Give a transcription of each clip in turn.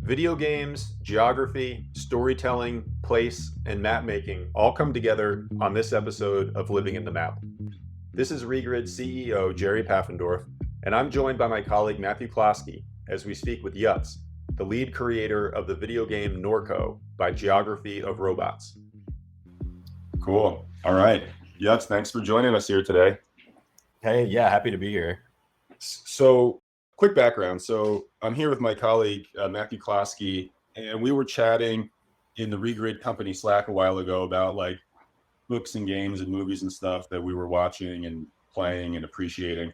Video games, geography, storytelling, place, and map making all come together on this episode of Living in the Map. This is Regrid CEO Jerry Paffendorf, and I'm joined by my colleague Matthew Klovski as we speak with Yuts, the lead creator of the video game NORCO by Geography of Robots. Cool. All right. Yuts, thanks for joining us here today. Hey, yeah, happy to be here. So, quick background. So, I'm here with my colleague, Matthew Klovski, and we were chatting in the Regrid company Slack a while ago about like books and games and movies and stuff that we were watching and playing and appreciating.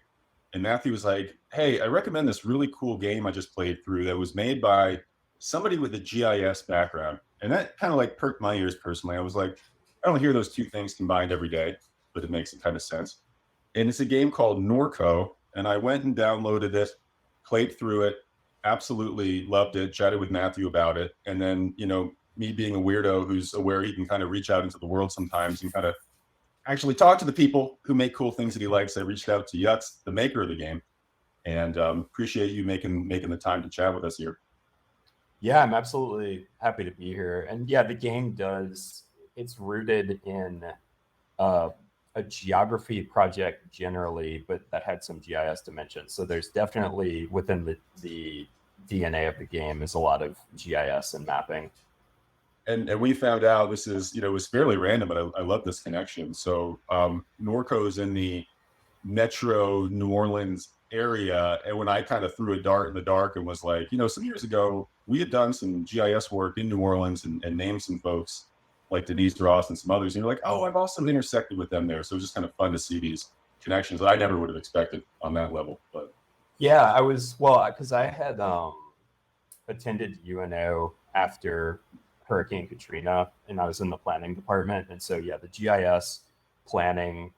And Matthew was like, hey, I recommend this really cool game I just played through that was made by somebody with a GIS background. And that kind of like perked my ears personally. I was like, I don't hear those two things combined every day, but it makes a kind of sense. And it's a game called NORCO. And I went and downloaded it, played through it, absolutely loved it, chatted with Matthew about it. And then, you know, me being a weirdo who's aware he can kind of reach out into the world sometimes and kind of actually talk to the people who make cool things that he likes. I reached out to Yuts, the maker of the game, and appreciate you making the time to chat with us here. Yeah, I'm absolutely happy to be here. And yeah, the game it's rooted in a geography project generally, but that had some GIS dimensions. So there's definitely within the DNA of the game is a lot of GIS and mapping. And we found out this is, it was fairly random, but I love this connection. So NORCO is in the metro New Orleans area. And when I kind of threw a dart in the dark and was like, some years ago, we had done some GIS work in New Orleans and named some folks like Denise Ross and some others. And you're like, oh, I've also intersected with them there. So it was just kind of fun to see these connections that I never would have expected on that level. But yeah, because I had attended UNO after Hurricane Katrina, and I was in the planning department. And so, yeah, the GIS planning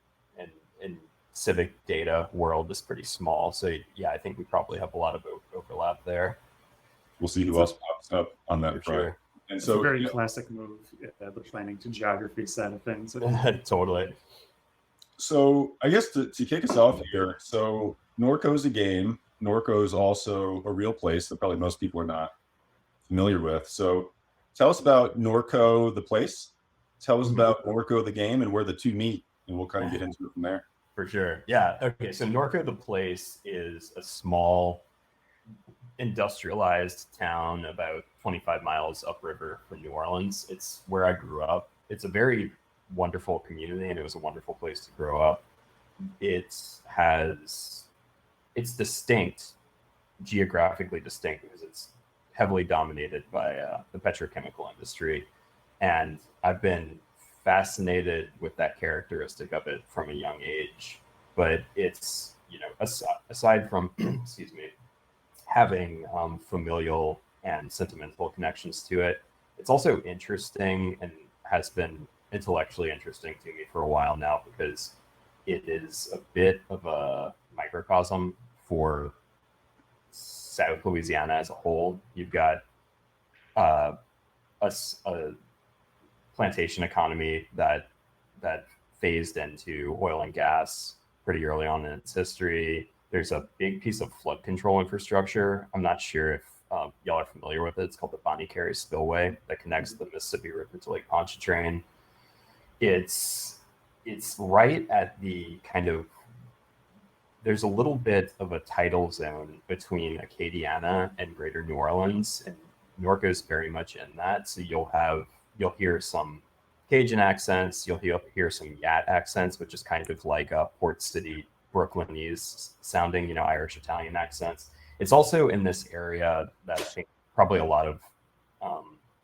and civic data world is pretty small. So, yeah, I think we probably have a lot of overlap there. We'll see who else pops up on that front. Sure. And it's so, a very classic move, the planning to geography side of things. Totally. So, I guess to kick us off here, so NORCO is a game. NORCO is also a real place that probably most people are not familiar with. So, tell us about NORCO, the place. Tell us about NORCO, the game, and where the two meet, and we'll kind of get into it from there. For sure. Yeah. Okay. So NORCO, the place, is a small industrialized town about 25 miles upriver from New Orleans. It's where I grew up. It's a very wonderful community, and it was a wonderful place to grow up. It's distinct, geographically distinct, because it's heavily dominated by the petrochemical industry. And I've been fascinated with that characteristic of it from a young age. But it's, aside from, excuse me, having familial and sentimental connections to it, it's also interesting and has been intellectually interesting to me for a while now, because it is a bit of a microcosm for South Louisiana as a whole. You've got a plantation economy that phased into oil and gas pretty early on in its history. There's a big piece of flood control infrastructure. I'm not sure if y'all are familiar with it. It's called the Bonnie Carey Spillway that connects the Mississippi River to Lake Pontchartrain. It's right at the kind of, there's a little bit of a tidal zone between Acadiana and Greater New Orleans, and NORCO is very much in that. So you'll hear some Cajun accents, you'll hear some Yat accents, which is kind of like a Port City Brooklynese sounding, Irish Italian accents. It's also in this area that I think probably a lot of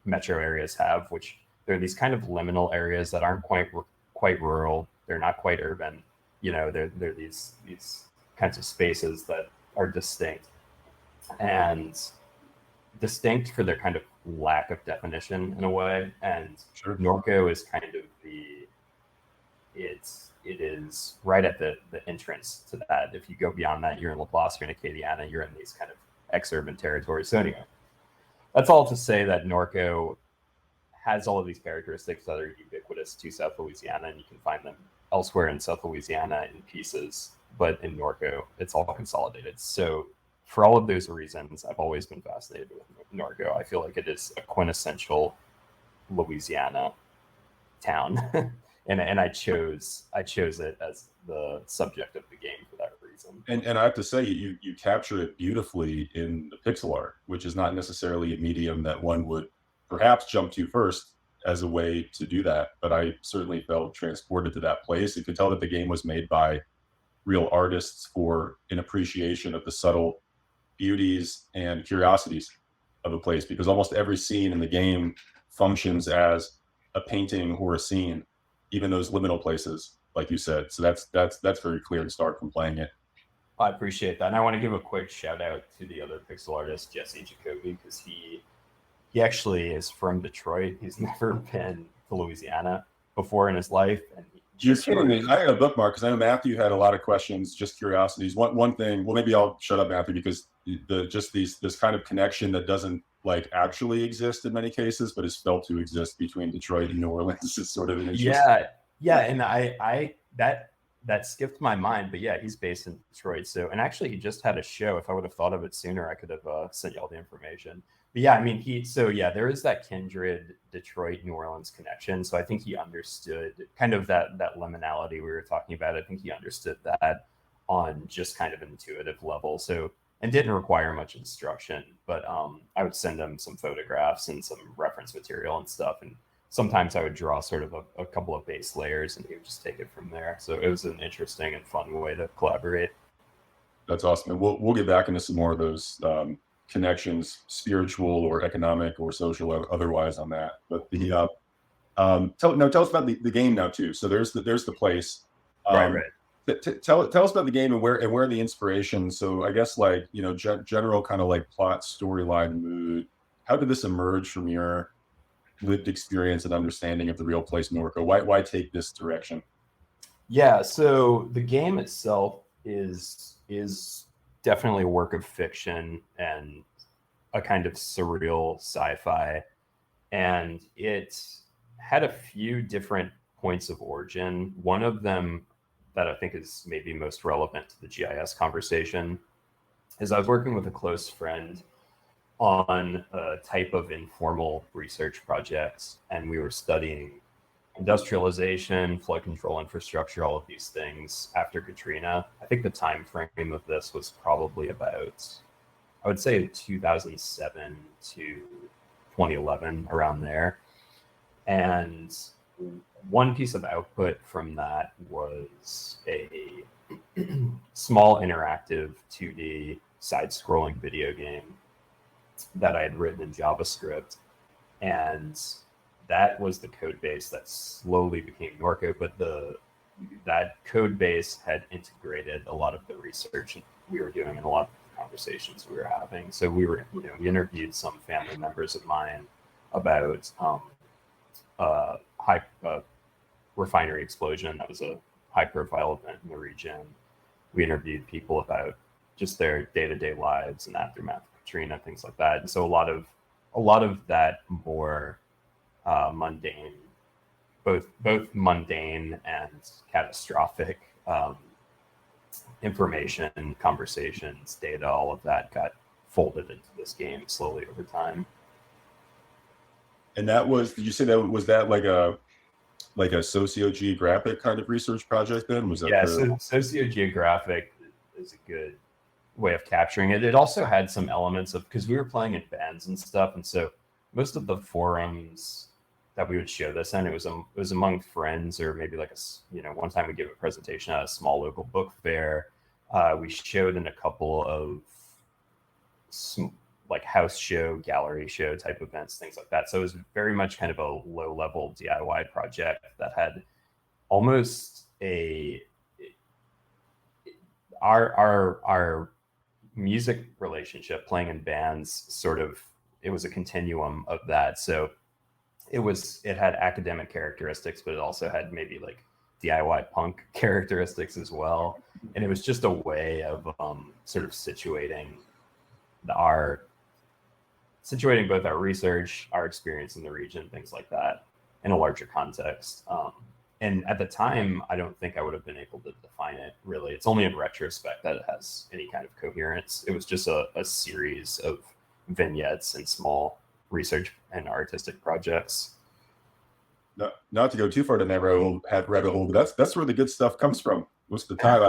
metro areas have, which they're these kind of liminal areas that aren't quite rural. They're not quite urban. They're these kinds of spaces that are distinct, and distinct for their kind of lack of definition in a way. And Sure. NORCO is kind of it is right at the entrance to that. If you go beyond that, you're in LaPlace, you're in Acadiana, you're in these kind of ex-urban territories. So anyway, that's all to say that NORCO has all of these characteristics that are ubiquitous to South Louisiana, and you can find them elsewhere in South Louisiana in pieces, but in NORCO, it's all consolidated. So for all of those reasons, I've always been fascinated with NORCO. I feel like it is a quintessential Louisiana town, and I chose it as the subject of the game for that reason. And I have to say, you capture it beautifully in the pixel art, which is not necessarily a medium that one would perhaps jump to first as a way to do that. But I certainly felt transported to that place. You could tell that the game was made by real artists for an appreciation of the subtle beauties and curiosities of a place, because almost every scene in the game functions as a painting or a scene, even those liminal places, like you said. So that's very clear to start from playing it. I appreciate that, and I want to give a quick shout out to the other pixel artist, Jesse Jacoby, because he actually is from Detroit. He's never been to Louisiana before in his life, and you're kidding me. I got a bookmark because I know Matthew had a lot of questions, just curiosities. One thing, well, maybe I'll shut up, Matthew, because this kind of connection that doesn't like actually exist in many cases, but is felt to exist between Detroit and New Orleans is sort of an interesting. Yeah, and I that skipped my mind, but yeah, he's based in Detroit. So, and actually, he just had a show. If I would have thought of it sooner, I could have sent you all the information. But yeah, I mean, there is that kindred Detroit New Orleans connection. So I think he understood kind of that liminality we were talking about. I think he understood that on just kind of an intuitive level. So, and didn't require much instruction, but I would send him some photographs and some reference material and stuff. And sometimes I would draw sort of a couple of base layers and he would just take it from there. So it was an interesting and fun way to collaborate. That's awesome. And we'll get back into some more of those connections, spiritual or economic or social or otherwise on that. But the tell us about the game now too. So there's the place. Right. Tell us about the game and where the inspiration. So I guess like, general kind of like plot, storyline, mood. How did this emerge from your lived experience and understanding of the real place NORCO? Why take this direction? Yeah, so the game itself is definitely a work of fiction and a kind of surreal sci-fi, and it had a few different points of origin. One of them that I think is maybe most relevant to the GIS conversation is I was working with a close friend on a type of informal research project, and we were studying industrialization, flood control infrastructure, all of these things after Katrina. I think the time frame of this was probably about, I would say 2007 to 2011, around there. And one piece of output from that was a small interactive 2D side-scrolling video game that I had written in JavaScript. And that was the code base that slowly became NORCO, but that code base had integrated a lot of the research we were doing and a lot of the conversations we were having. So we interviewed some family members of mine about refinery explosion. That was a high-profile event in the region. We interviewed people about just their day-to-day lives and aftermath of Katrina, things like that. And so a lot of that more mundane, both mundane and catastrophic information, conversations, data, all of that got folded into this game slowly over time. And that was, did you say that was that like a sociogeographic kind of research project then? Was that? Yeah, so sociogeographic is a good way of capturing it. It also had some elements of, because we were playing in bands and stuff, and so most of the forums that we would show this in, it was among friends, or maybe like one time we gave a presentation at a small local book fair. We showed in a couple of like house show, gallery show type events, things like that. So it was very much kind of a low level DIY project that had almost our music relationship, playing in bands, sort of, it was a continuum of that. So it had academic characteristics, but it also had maybe like DIY punk characteristics as well. And it was just a way of sort of situating both our research, our experience in the region, things like that, in a larger context. And at the time, I don't think I would have been able to define it really. It's only in retrospect that it has any kind of coherence. It was just a series of vignettes and small research and artistic projects. Not to go too far down that rabbit hole, but that's where the good stuff comes from most of the time.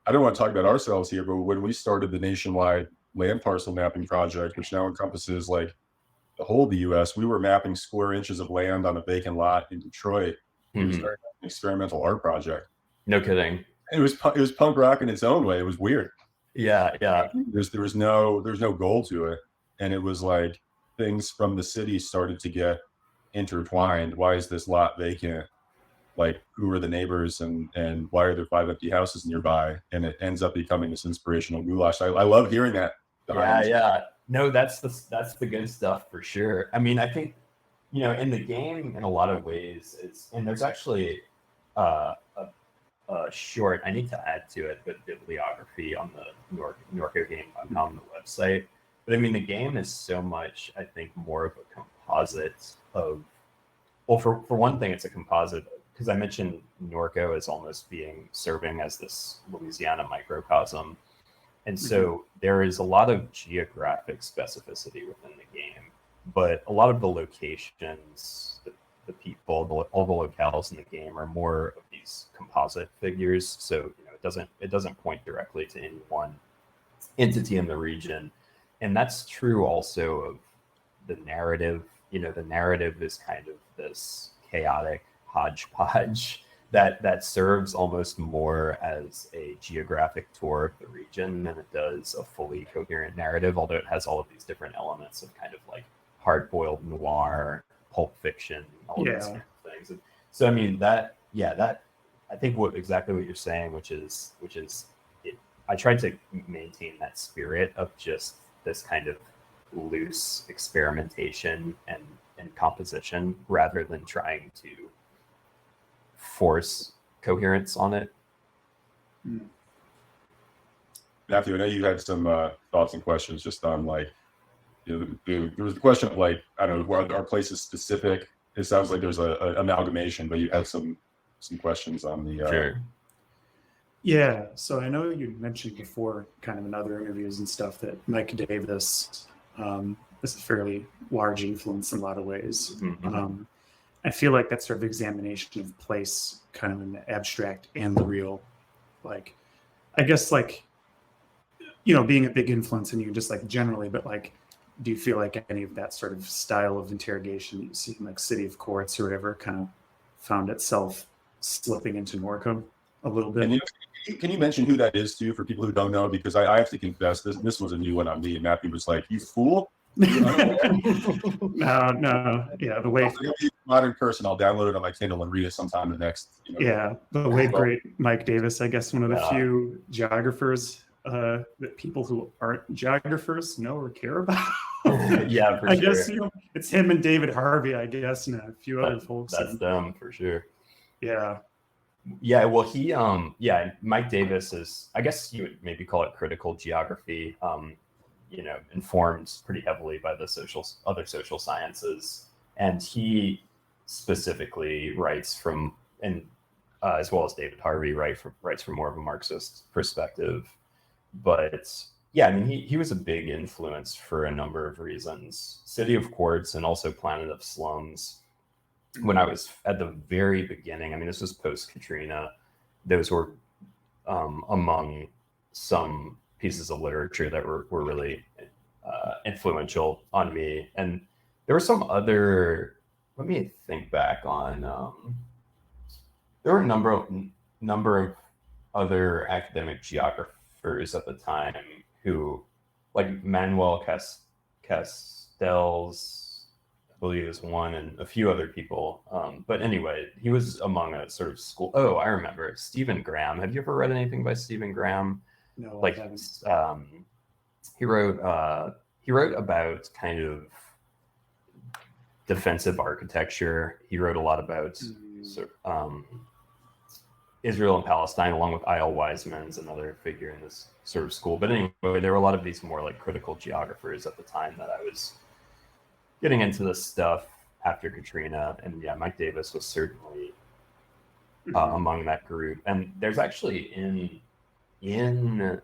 I don't want to talk about ourselves here, but when we started the nationwide land parcel mapping project, which now encompasses like the whole of the U.S., we were mapping square inches of land on a vacant lot in Detroit. It was an experimental art project. No kidding. It was punk rock in its own way. It was weird. Yeah. There was no goal to it, and it was like things from the city started to get intertwined. Why is this lot vacant? Like, who are the neighbors, and why are there 5 empty houses nearby? And it ends up becoming this inspirational goulash. I love hearing that. Yeah. No, that's the good stuff for sure. I mean, I think, in the game, in a lot of ways, and there's actually a short, I need to add to it, but bibliography on the NORCO game on the website. But I mean, the game is so much, I think, more of a composite of, well, for one thing, it's a composite, because I mentioned NORCO as almost serving as this Louisiana microcosm. And so there is a lot of geographic specificity within the game, but a lot of the locations, the people, all the locales in the game are more of these composite figures. So it doesn't point directly to any one entity in the region. And that's true also of the narrative. The narrative is kind of this chaotic hodgepodge that serves almost more as a geographic tour of the region than it does a fully coherent narrative, although it has all of these different elements of kind of like hard-boiled noir, pulp fiction, all of these kind of things. And so I mean that I think exactly what you're saying, which is it, I tried to maintain that spirit of just this kind of loose experimentation and composition rather than trying to force coherence on it. Matthew, I know you had some thoughts and questions just on like, there was the question of like, I don't know, are places specific? It sounds like there's a amalgamation, but you had some questions on the. Sure. Yeah, so I know you mentioned before, kind of in other interviews and stuff, that Mike Davis is a fairly large influence in a lot of ways. I feel like that sort of examination of place, kind of in the abstract and the real, like, I guess, like, being a big influence in you, just like generally, but like, do you feel like any of that sort of style of interrogation that you see in like City of Courts or whatever kind of found itself slipping into NORCO a little bit? And can you mention who that is too for people who don't know? Because I have to confess, this was a new one on me. And Matthew was like, "You fool." No, yeah, the way modern person, I'll download it on my Kindle and read it sometime the next. Yeah, the late great Mike Davis, I guess one of the few geographers that people who aren't geographers know or care about. Yeah, for I sure. guess it's him and David Harvey, I guess, and a few other folks. That's them for sure. Yeah. Yeah, well, Mike Davis is, I guess you would maybe call it critical geography. Informed pretty heavily by the other social sciences, and he specifically writes from, and as well as David Harvey writes from more of a Marxist perspective. But yeah, I mean, he was a big influence for a number of reasons. City of Quartz and also Planet of Slums. When I was at the very beginning, I mean, this was post Katrina, those were among some pieces of literature that were really influential on me. And there were some other, let me think back on, there were a number of other academic geographers at the time who, like Manuel Castells, I believe is one, and a few other people. But anyway, he was among a sort of school. Oh, I remember Stephen Graham. Have you ever read anything by Stephen Graham? No, like I haven't. He wrote about kind of defensive architecture. He wrote a lot about Israel and Palestine, along with I.L. Wiseman's another figure in this sort of school. But anyway, there were a lot of these more like critical geographers at the time that I was getting into this stuff after Katrina. And yeah, Mike Davis was certainly among that group. And there's actually in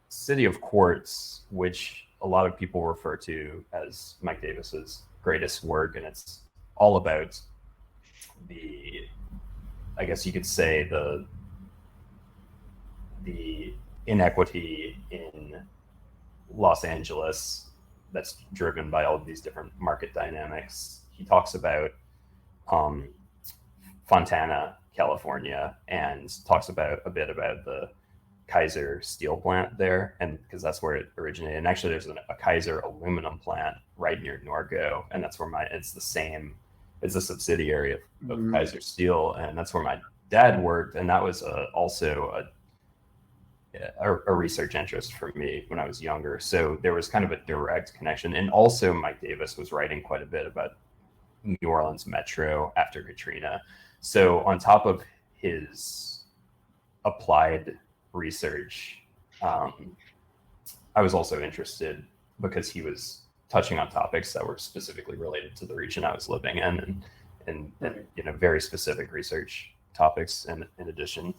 City of Quartz, which a lot of people refer to as Mike Davis's greatest work, and it's all about I guess you could say the inequity in Los Angeles that's driven by all of these different market dynamics. He talks about Fontana, California, and talks about a bit about the Kaiser steel plant there, and because that's where it originated. And actually, there's a Kaiser aluminum plant right near Norco, and that's where it's a subsidiary of Kaiser Steel, and that's where my dad worked, and that was also a research interest for me when I was younger. So there was kind of a direct connection, and also Mike Davis was writing quite a bit about New Orleans Metro after Katrina. So on top of his applied research, I was also interested because he was touching on topics that were specifically related to the region I was living in, and very specific research topics in addition.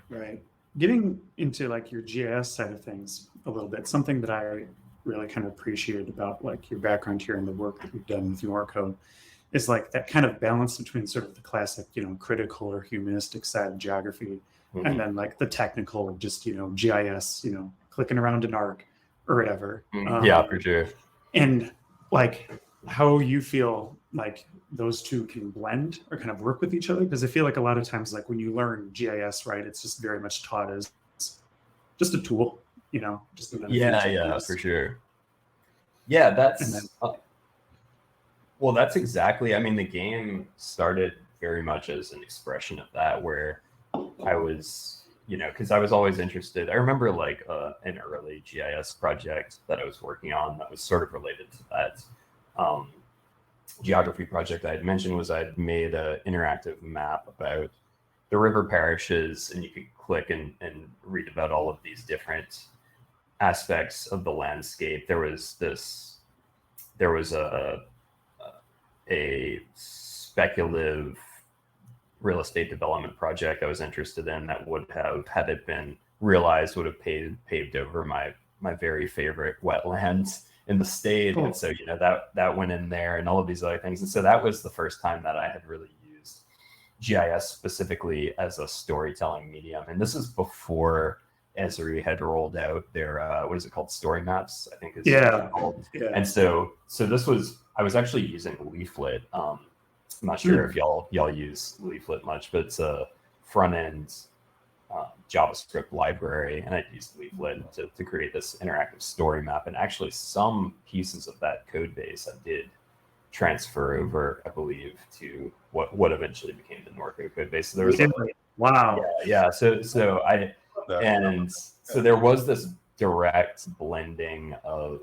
Right. Getting into like your GIS side of things a little bit, something that I really kind of appreciated about like your background here and the work that you've done with NORCO is like that kind of balance between sort of the classic, critical or humanistic side of geography, and then like the technical, just, GIS, clicking around an arc or whatever. Yeah, for sure. And like how you feel like those two can blend or kind of work with each other, because I feel like a lot of times, like when you learn GIS, right, it's just very much taught as just a tool, just for sure. Yeah, that's that's exactly. I mean, the game started very much as an expression of that, where I was, because I was always interested. I remember like an early GIS project that I was working on that was sort of related to that. Geography project I had mentioned was I'd made an interactive map about the river parishes, and you could click and read about all of these different aspects of the landscape. There was a speculative real estate development project I was interested in that would have, had it been realized, would have paved over my very favorite wetlands in the state. And so, that went in there, and all of these other things. And so that was the first time that I had really used GIS specifically as a storytelling medium. And this is before Esri had rolled out their, what is it called? Story maps, I think is called. Yeah. And so I was actually using Leaflet. I'm not sure if y'all use Leaflet much, but it's a front end JavaScript library, and I used Leaflet to create this interactive story map. And actually some pieces of that code base I did transfer over, I believe, to what eventually became the NORCO code base. So there was So there was this direct blending of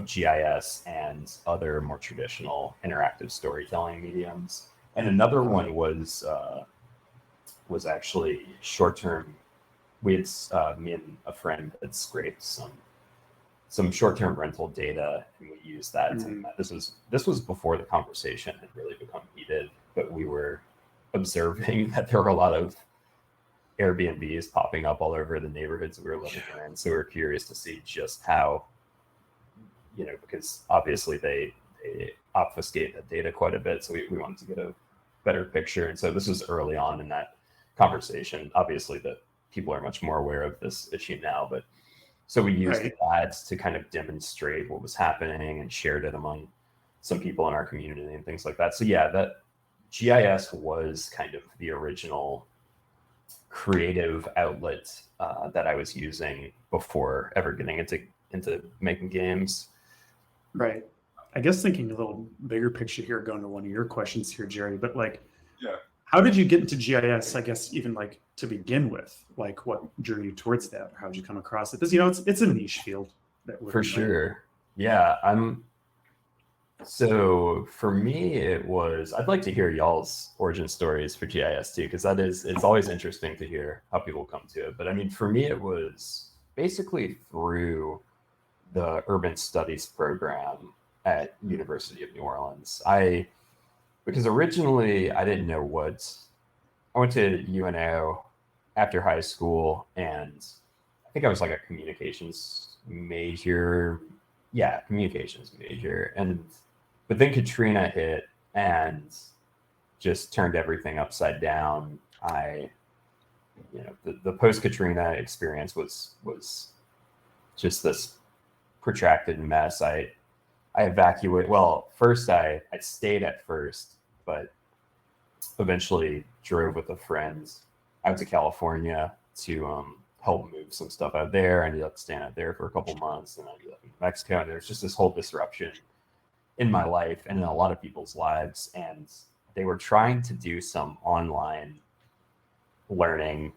GIS and other more traditional interactive storytelling mediums. And another one was actually short-term. We had me and a friend had scraped some short-term rental data, and we used that. This was before the conversation had really become heated, but we were observing that there were a lot of Airbnbs popping up all over the neighborhoods we were living in. So we were curious to see just how, because obviously they obfuscate that data quite a bit. So we wanted to get a better picture. And so this was early on in that conversation. Obviously that people are much more aware of this issue now, but so we used that to kind of demonstrate what was happening and shared it among some people in our community and things like that. So yeah, that GIS was kind of the original creative outlet that I was using before ever getting into making games. Right. I guess thinking a little bigger picture here, going to one of your questions here, Jerry, but how did you get into GIS? I guess even like to begin with, like what drew you towards that, or how did you come across it? Because it's a niche field. For sure. Yeah. So for me, it was, I'd like to hear y'all's origin stories for GIS too, because it's always interesting to hear how people come to it. But I mean, for me, it was basically through the urban studies program at University of New Orleans. Because originally I didn't know I went to UNO after high school, and I think I was like a communications major, yeah, communications major. But then Katrina hit and just turned everything upside down. The post Katrina experience was just this protracted mess. I evacuated. Well, first I stayed at first, but eventually drove with a friend out to California to help move some stuff out there. I ended up staying out there for a couple months, and I ended up in Mexico. And there's just this whole disruption in my life and in a lot of people's lives. And they were trying to do some online learning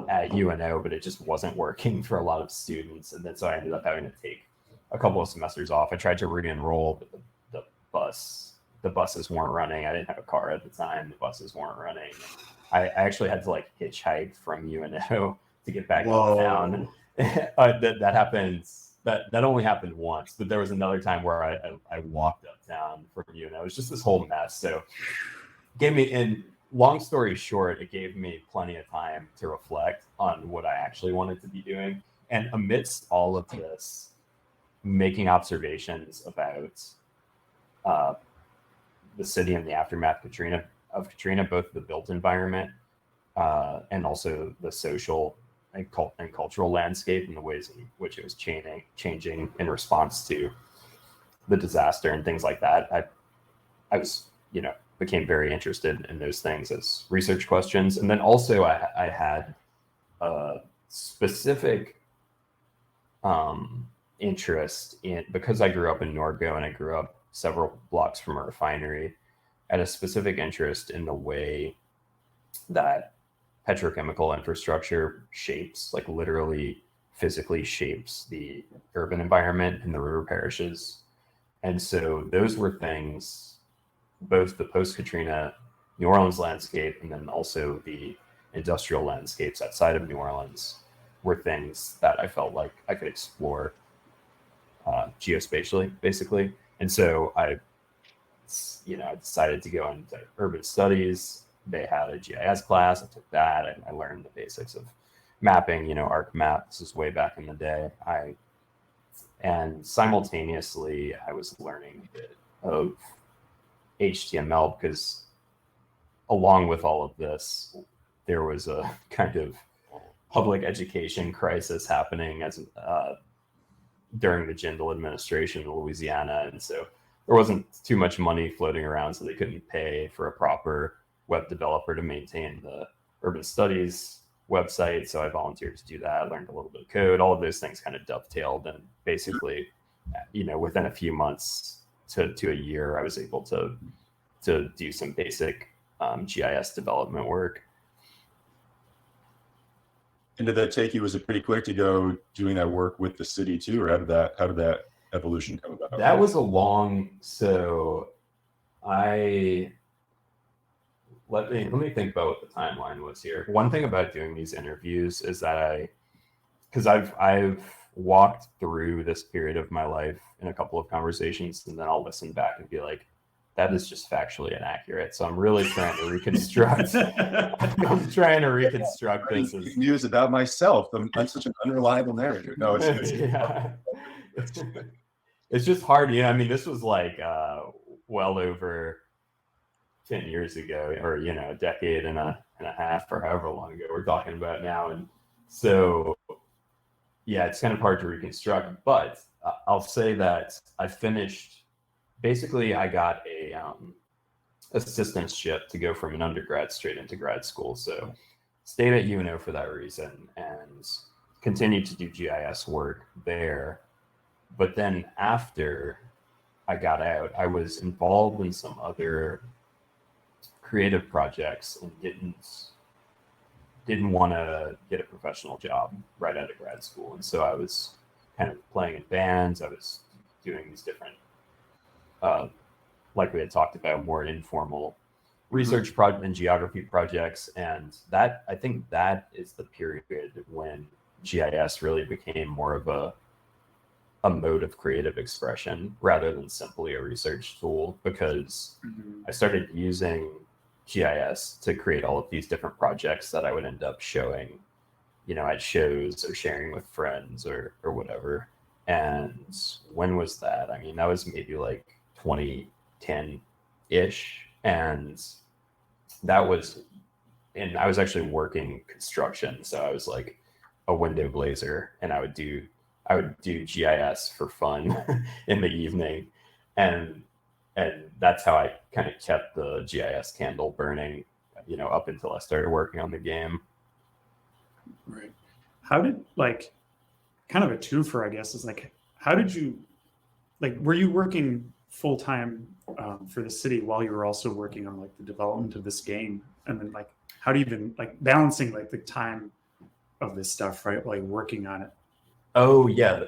at UNO, but it just wasn't working for a lot of students. And then so I ended up having to take a couple of semesters off. I tried to re-enroll, but the buses weren't running. I didn't have a car at the time. The buses weren't running. I actually had to like hitchhike from UNO to get back uptown. That happened. That only happened once, but there was another time where I walked uptown from UNO. It was just this whole mess. So long story short, it gave me plenty of time to reflect on what I actually wanted to be doing. And amidst all of this, making observations about the city and the aftermath of Katrina, both the built environment and also the social and cultural landscape and the ways in which it was changing in response to the disaster and things like that. I was, became very interested in those things as research questions. And then also I had a specific interest in, because I grew up in NORCO and I grew up several blocks from a refinery, I had a specific interest in the way that petrochemical infrastructure shapes, like literally physically shapes the urban environment in the river parishes. And so those were things, both the post-Katrina New Orleans landscape and then also the industrial landscapes outside of New Orleans, were things that I felt like I could explore geospatially, basically. And so I decided to go into urban studies. They had a GIS class. I took that. I learned the basics of mapping, ArcMap. This is way back in the day. And simultaneously, I was learning a bit of HTML because along with all of this, there was a kind of public education crisis happening during the Jindal administration in Louisiana. And so there wasn't too much money floating around, so they couldn't pay for a proper web developer to maintain the urban studies website. So I volunteered to do that. I learned a little bit of code. All of those things kind of dovetailed. And basically, within a few months to a year, I was able to do some basic GIS development work. And did that take you? Was it pretty quick to go doing that work with the city too, or how did that evolution come about? That was so let me think about what the timeline was here. One thing about doing these interviews is that because I've walked through this period of my life in a couple of conversations, and then I'll listen back and be like, that is just factually inaccurate. So I'm really trying to reconstruct. I'm trying to reconstruct this as news about myself. I'm such an unreliable narrator. No, it's yeah. It's just hard. This was like well over 10 years ago, or a decade and a half, or however long ago we're talking about now. And so, yeah, it's kind of hard to reconstruct. But I'll say that I finished. Basically, I got a assistantship to go from an undergrad straight into grad school. So stayed at UNO for that reason and continued to do GIS work there. But then after I got out, I was involved in some other creative projects and didn't want to get a professional job right out of grad school. And so I was kind of playing in bands. I was doing these different like we had talked about, more informal research project and geography projects. And I think that is the period when GIS really became more of a mode of creative expression rather than simply a research tool, because I started using GIS to create all of these different projects that I would end up showing at shows or sharing with friends or whatever. And when was that? I mean, that was maybe like 2010-ish. And I was actually working construction. So I was like a window glazer, and I would do GIS for fun in the evening. And that's how I kind of kept the GIS candle burning, up until I started working on the game. Right. How did, like, kind of a twofer, I guess, is like, how did you, like, were you working full time for the city while you were also working on like the development of this game? And then like, how do you even like balancing like the time of this stuff, right? While you're working on it. Oh yeah.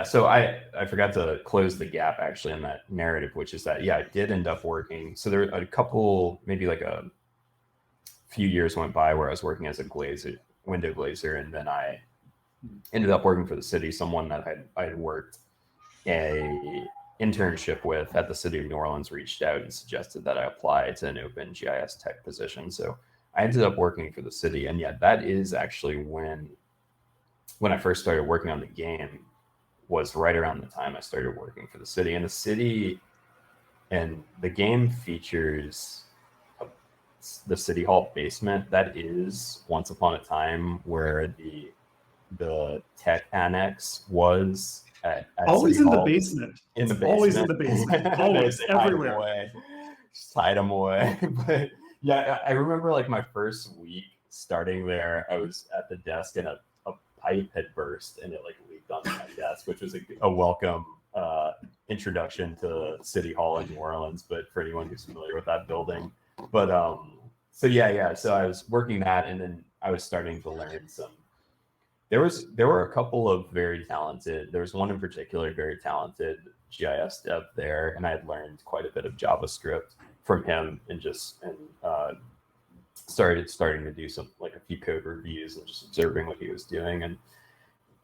So I forgot to close the gap actually in that narrative, which is that, I did end up working. So there were a couple, maybe like a few years went by where I was working as a window glazer, and then I ended up working for the city, someone that I had worked a internship with at the city of New Orleans reached out and suggested that I apply to an open GIS tech position. So I ended up working for the city. And that is actually when I first started working on the game, was right around the time I started working for the city. And the city and the game features the city hall basement. That is once upon a time where the tech annex was at always City in Hall. The basement. In the basement. Always in the basement. Always everywhere. Just hide them away. But I remember like my first week starting there, I was at the desk and a pipe had burst and it like leaked onto my desk, which was a welcome introduction to City Hall in New Orleans. But for anyone who's familiar with that building, but so I was working that, and then I was starting to learn some. There were a couple of very talented. There was one in particular, very talented GIS dev there, and I had learned quite a bit of JavaScript from him, and starting to do some like a few code reviews and just observing what he was doing. And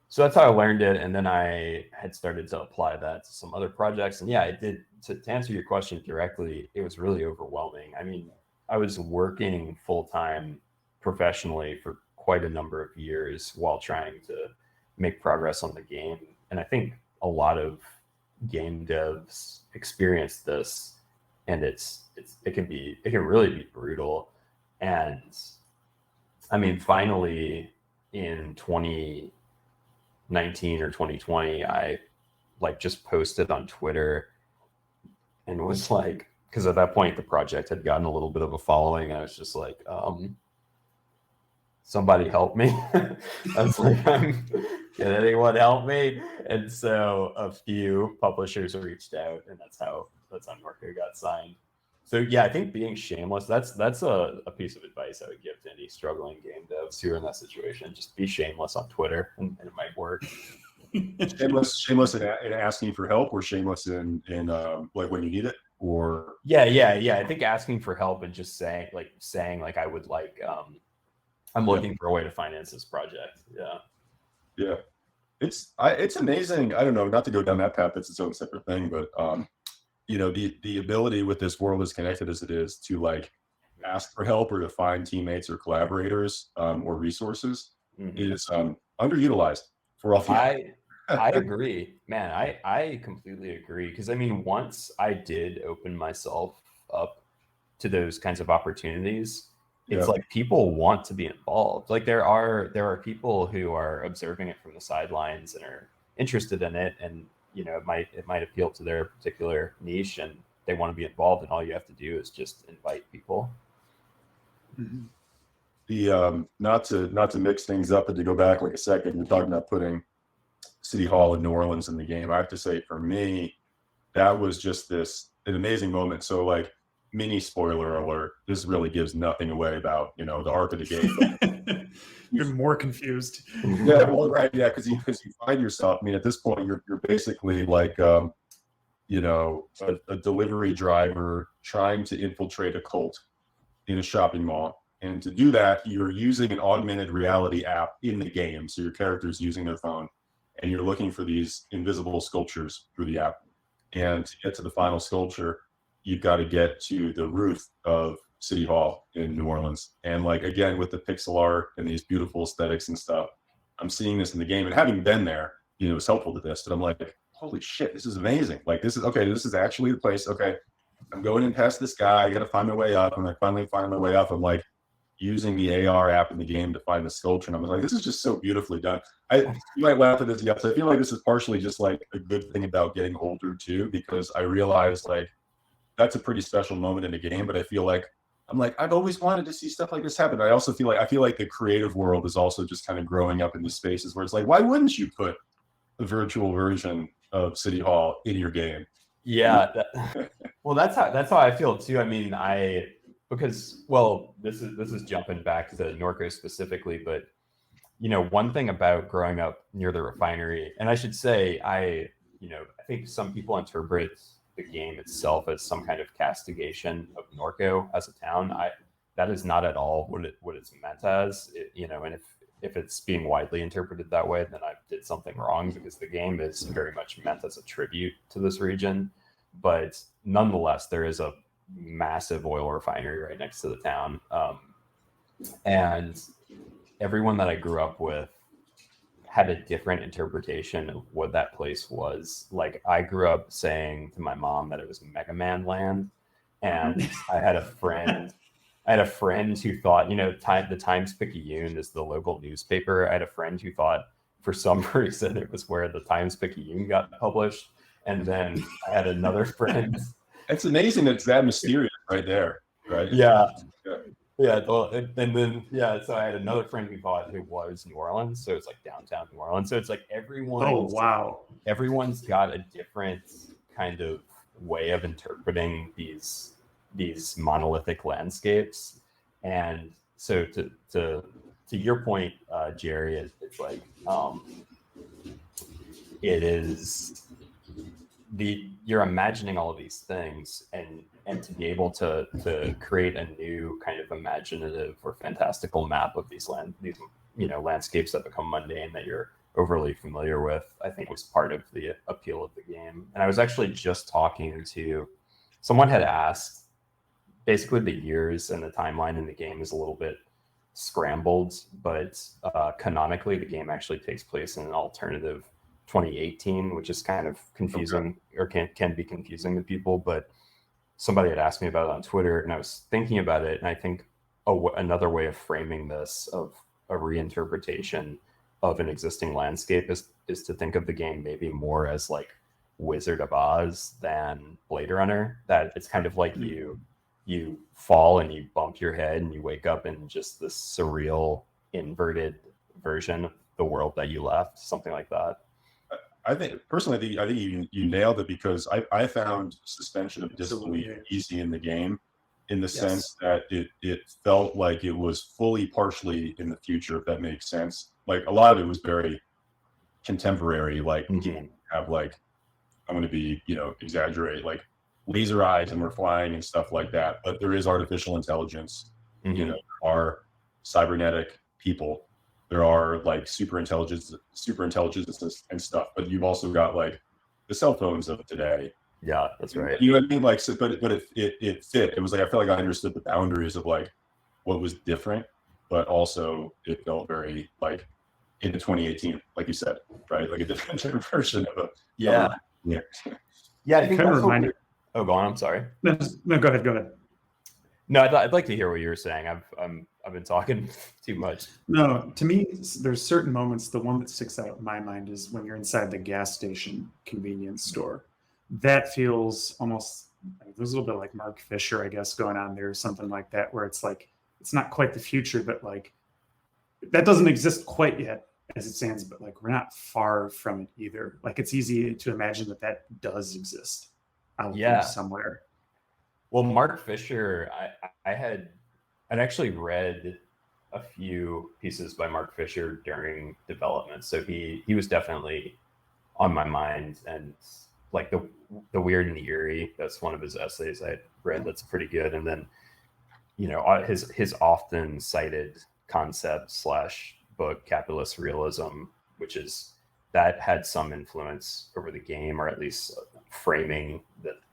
so that's how I learned it. And then I had started to apply that to some other projects. And I did, to answer your question directly, it was really overwhelming. I mean, I was working full-time professionally for quite a number of years while trying to make progress on the game. And I think a lot of game devs experience this, and it can really be brutal. And I mean, finally in 2019 or 2020, I like just posted on Twitter and was like, because at that point the project had gotten a little bit of a following. I was just like, somebody help me. I was like, can anyone help me? And so a few publishers reached out, and that's how NORCO got signed. So I think being shameless, that's a piece of advice I would give to any struggling game devs who are in that situation. Just be shameless on Twitter, and it might work. shameless in asking for help, or shameless in like when you need it, or I think asking for help and just saying I would like I'm looking for a way to finance this project. It's amazing. I don't know, not to go down that path, that's its own separate thing, but the ability with this world as connected as it is to like ask for help or to find teammates or collaborators or resources is underutilized for all. I agree, man. I completely agree, because I mean, once I did open myself up to those kinds of opportunities, it's like people want to be involved. Like there are people who are observing it from the sidelines and are interested in it, and it might appeal to their particular niche, and they want to be involved, and all you have to do is just invite people. Mm-hmm. The not to mix things up, but to go back like a second, you're talking about putting City Hall in New Orleans in the game. I have to say, for me, that was just an amazing moment. So like, mini spoiler alert, this really gives nothing away about the arc of the game. You're more confused. Yeah, well, right, yeah, because you find yourself. I mean, at this point, you're basically like a delivery driver trying to infiltrate a cult in a shopping mall, and to do that, you're using an augmented reality app in the game. So your character's using their phone, and you're looking for these invisible sculptures through the app. And to get to the final sculpture, you've got to get to the roof of City Hall in New Orleans. And like, again, with the pixel art and these beautiful aesthetics and stuff, I'm seeing this in the game, and having been there, you know, it's helpful to this. And I'm like, holy shit, this is amazing. Like, this is okay. This is actually the place. Okay, I'm going in past this guy. I got to find my way up. And I finally find my way up. I'm like using the AR app in the game to find the sculpture. And I'm like, this is just so beautifully done. You might laugh at this. Yes, I feel like this is partially just like a good thing about getting older too, because I realized like that's a pretty special moment in the game. But I feel like I'm like, I've always wanted to see stuff like this happen. I also feel like the creative world is also just kind of growing up in these spaces where it's like, why wouldn't you put the virtual version of City Hall in your game? Yeah. Well, that's how I feel too. I mean, because this is jumping back to NORCO specifically, but you know, one thing about growing up near the refinery, and I should say, I think some people interpret the game itself as some kind of castigation of NORCO as a town. That is not at all what it's meant as. And if it's being widely interpreted that way, then I did something wrong, because the game is very much meant as a tribute to this region. But nonetheless, there is a massive oil refinery right next to the town, and everyone that I grew up with had a different interpretation of what that place was. Like, I grew up saying to my mom that it was Mega Man Land, and I had a friend who thought, the Times-Picayune is the local newspaper. I had a friend who thought for some reason it was where the Times-Picayune got published, and then I had another friend. It's amazing that it's that mysterious right there, right? Yeah. Well, and then so I had another friend who thought it was New Orleans, so it's like downtown New Orleans. So it's like everyone. Oh wow! Everyone's got a different kind of way of interpreting these monolithic landscapes, and so to your point, Jerry, it's like it is you're imagining all of these things, and to be able to create a new kind of imaginative or fantastical map of these landscapes that become mundane, that you're overly familiar with, I think was part of the appeal of the game. And I was actually just talking to someone had asked, basically the years and the timeline in the game is a little bit scrambled, but canonically the game actually takes place in an alternative 2018, which is kind of confusing, or can be confusing to people. But somebody had asked me about it on Twitter, and I was thinking about it, and I think another way of framing this, of a reinterpretation of an existing landscape, is to think of the game maybe more as like Wizard of Oz than Blade Runner. That it's kind of like you fall and you bump your head and you wake up in just this surreal, inverted version of the world that you left, something like that. I think personally, I think you nailed it, because I found suspension of disbelief easy in the game, in the sense that it felt like it was fully partially in the future, if that makes sense. Like, a lot of it was very contemporary, like have like, I'm going to be, exaggerate, like laser eyes and we're flying and stuff like that. But there is artificial intelligence, there are cybernetic people. There are like super intelligence and stuff, but you've also got like the cell phones of today. Yeah, that's right. You know what I mean? Like, so, but it fit. It was like, I felt like I understood the boundaries of like what was different, but also it felt very like into 2018, like you said, right? Like a different version of a yeah. I think that's reminded. Oh, go on. I'm sorry. No, go ahead. No, I'd like to hear what you were saying. I've been talking too much. No, to me, there's certain moments. The one that sticks out in my mind is when you're inside the gas station convenience store. That feels almost like there's a little bit like Mark Fisher, I guess, going on there, or something like that, where it's like it's not quite the future, but like that doesn't exist quite yet as it stands. But like we're not far from it either. Like it's easy to imagine that does exist out there somewhere. Well, Mark Fisher, I'd actually read a few pieces by Mark Fisher during development, so he was definitely on my mind. And like the weird and the eerie, that's one of his essays I read that's pretty good. And then his often cited concept / book, Capitalist Realism, which is that had some influence over the game, or at least framing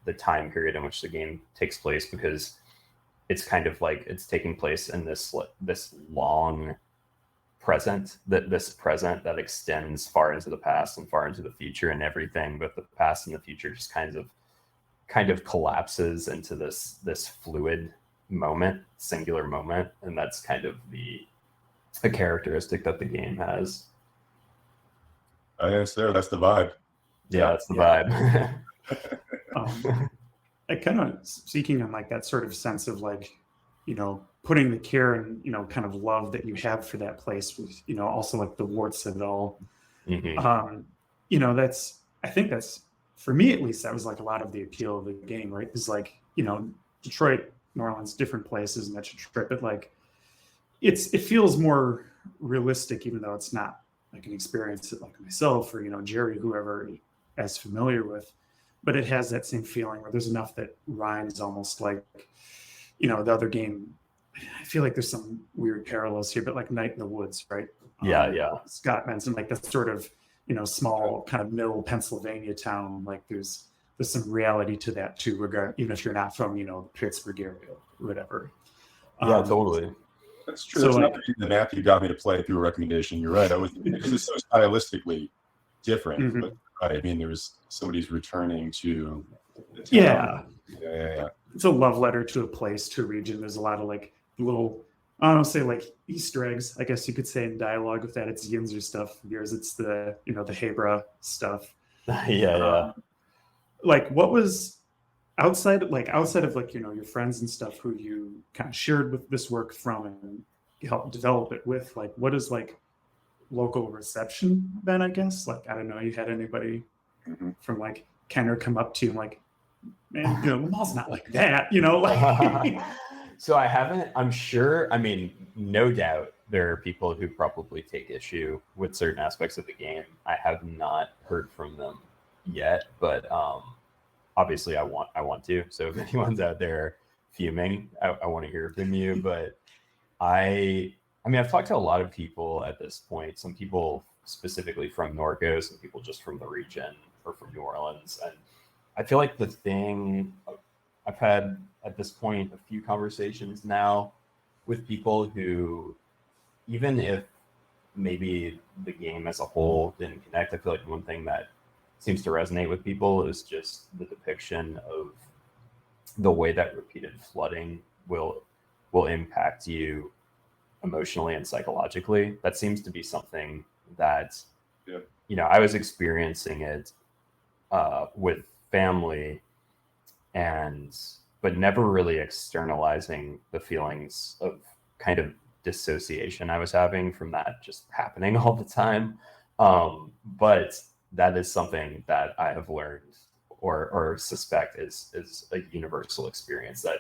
the time period in which the game takes place, because it's kind of like it's taking place in this long present, this present that extends far into the past and far into the future and everything, but the past and the future just kind of collapses into this fluid moment, singular moment, and that's kind of a characteristic that the game has. That's there. That's the vibe. Yeah, that's the vibe. I kind of speaking on like that sort of sense of like, putting the care and, kind of love that you have for that place with, also like the warts of it all. I think that's, for me at least, that was like a lot of the appeal of the game, right? Is like, Detroit, New Orleans, different places, Metro Detroit, but like it feels more realistic, even though it's not like an experience that like myself or, Jerry, whoever as familiar with, but it has that same feeling where there's enough that rhymes almost like, the other game. I feel like there's some weird parallels here, but like Night in the Woods, right? Yeah. Scott mentioned like that sort of, small kind of middle Pennsylvania town. Like there's some reality to that too, even if you're not from, the Pittsburgh area or whatever. Yeah, totally. That's true. So that's not the map you got me to play through a recommendation. You're right. Because it's so stylistically different. Mm-hmm. But I mean, somebody's returning to the town. Yeah. It's a love letter to a place, to a region. There's a lot of like little, I don't say like Easter eggs, I guess you could say, in dialogue with that. It's Yinzer stuff. Yours, it's the, the Hebra stuff. Yeah. Like what was outside of like, your friends and stuff who you kind of shared with this work from and helped develop it with, like, what is like local reception been, I guess? Like, I don't know, you had anybody from like Kenner come up to you and like, man, the mall's not like that, like. So I haven't, I'm sure, I mean, no doubt there are people who probably take issue with certain aspects of the game. I have not heard from them yet, but obviously I want to. So if anyone's out there fuming, I want to hear from you. But I mean, I've talked to a lot of people at this point, some people specifically from NORCO, some people just from the region or from New Orleans. And I feel like the thing, I've had at this point a few conversations now with people who, even if maybe the game as a whole didn't connect, I feel like one thing that seems to resonate with people is just the depiction of the way that repeated flooding will impact you emotionally and psychologically. That seems to be something that, I was experiencing it with family, but never really externalizing the feelings of kind of dissociation I was having from that just happening all the time. But that is something that I have learned or suspect is a universal experience, that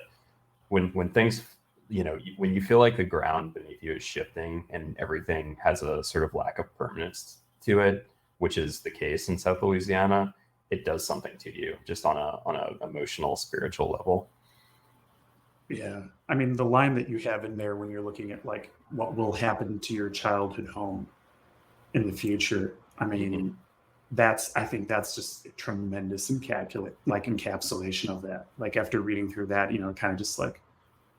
when things, when you feel like the ground beneath you is shifting and everything has a sort of lack of permanence to it, which is the case in South Louisiana, it does something to you just on a emotional, spiritual level. Yeah. I mean, the line that you have in there when you're looking at like what will happen to your childhood home in the future, I mean, I think that's just a tremendous encapsulation of that. Like after reading through that, kind of just like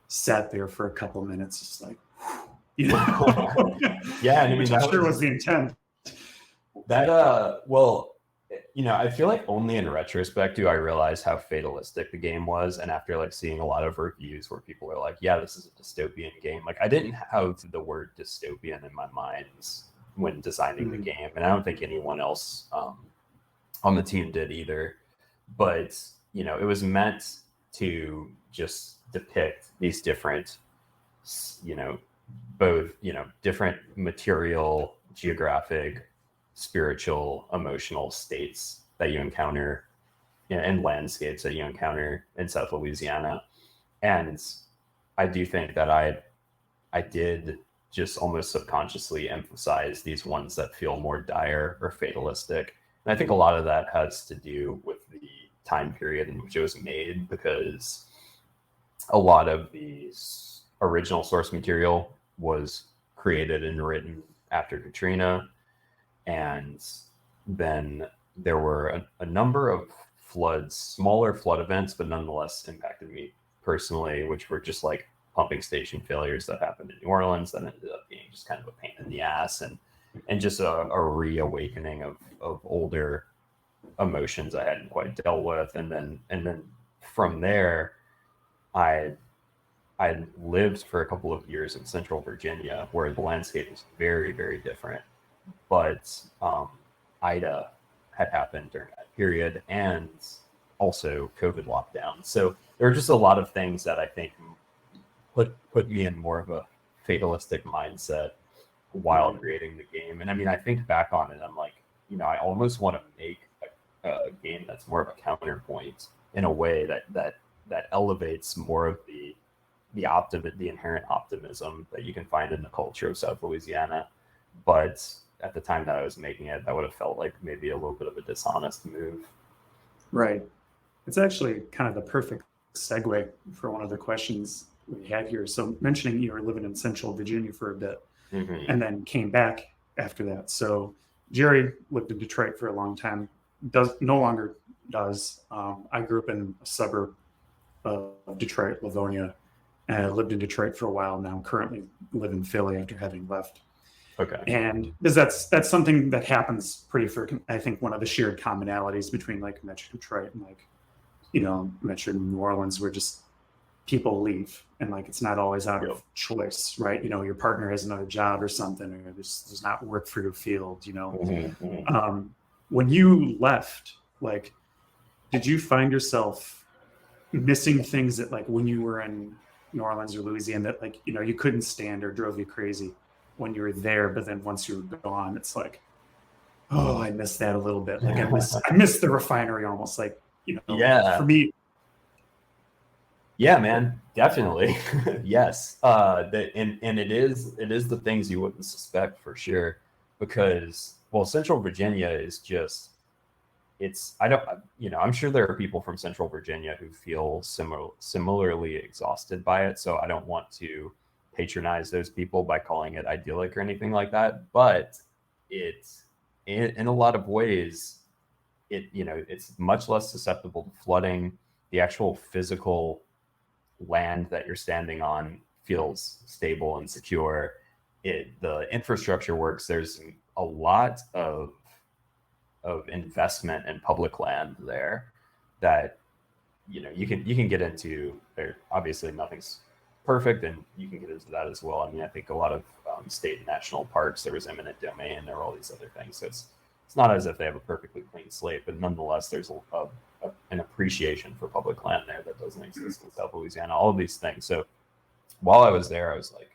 sat there for a couple minutes, just like, yeah. And I mean, that sure was the intent. That, well, I feel like only in retrospect do I realize how fatalistic the game was. And after like seeing a lot of reviews where people are like, yeah, this is a dystopian game. Like I didn't have the word dystopian in my mind when designing the game. And I don't think anyone else on the team did either. But, it was meant to just depict these different, both, different material, geographic, spiritual, emotional states that you encounter and landscapes that you encounter in South Louisiana. And I do think that I did just almost subconsciously emphasize these ones that feel more dire or fatalistic. And I think a lot of that has to do with the time period in which it was made, because a lot of the original source material was created and written after Katrina. And then there were a number of floods, smaller flood events, but nonetheless impacted me personally, which were just like pumping station failures that happened in New Orleans that ended up being just kind of a pain in the ass, and just a reawakening of older emotions I hadn't quite dealt with. And then from there, I lived for a couple of years in Central Virginia, where the landscape is very, very different. But Ida had happened during that period, and also COVID lockdown. So there are just a lot of things that I think put me in more of a fatalistic mindset while creating the game. And I mean, I think back on it, I'm like, I almost want to make a game that's more of a counterpoint in a way that elevates more of the inherent optimism that you can find in the culture of South Louisiana. But at the time that I was making it, that would have felt like maybe a little bit of a dishonest move. Right. It's actually kind of the perfect segue for one of the questions we had here. So mentioning you were living in Central Virginia for a bit, and then came back after that. So Jerry lived in Detroit for a long time, no longer does. I grew up in a suburb of Detroit, Livonia, and I lived in Detroit for a while now. Currently live in Philly after having left. Okay. And because that's something that happens I think one of the shared commonalities between like Metro Detroit and like, Metro New Orleans, where just people leave and like it's not always out of choice, right? Your partner has another job or something, or there's not work for your field, when you left, like, did you find yourself missing things that like when you were in New Orleans or Louisiana that like, you couldn't stand or drove you crazy when you were there, but then once you were gone, it's like, oh, I miss that a little bit. Like I miss the refinery almost, like, for me. Yeah, man, definitely. Yes. And it is the things you wouldn't suspect for sure, because Central Virginia is just, I'm sure there are people from Central Virginia who feel similarly exhausted by it. So I don't want to patronize those people by calling it idyllic or anything like that. But it's in a lot of ways, it's much less susceptible to flooding. The actual physical land that you're standing on feels stable and secure. The infrastructure works. There's a lot of investment in public land there that you can get into. There obviously nothing's perfect, and you can get into that as well. I mean, I think a lot of state and national parks, there was eminent domain, there were all these other things. So it's not as if they have a perfectly clean slate, but nonetheless, there's an appreciation for public land there that doesn't exist in South Louisiana. All of these things. So while I was there, I was like,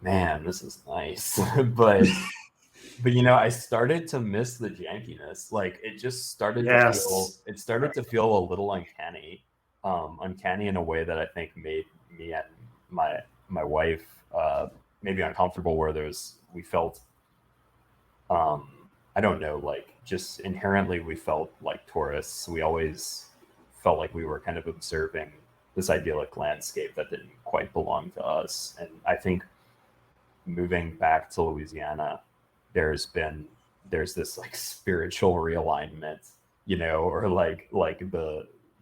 man, this is nice. but I started to miss the jankiness. Like it just started to feel a little uncanny. Uncanny in a way that I think made me and my wife maybe uncomfortable, where we felt I don't know, like just inherently we felt like tourists. We always felt like we were kind of observing this idyllic landscape that didn't quite belong to us. And I think moving back to Louisiana, there's this like spiritual realignment, or like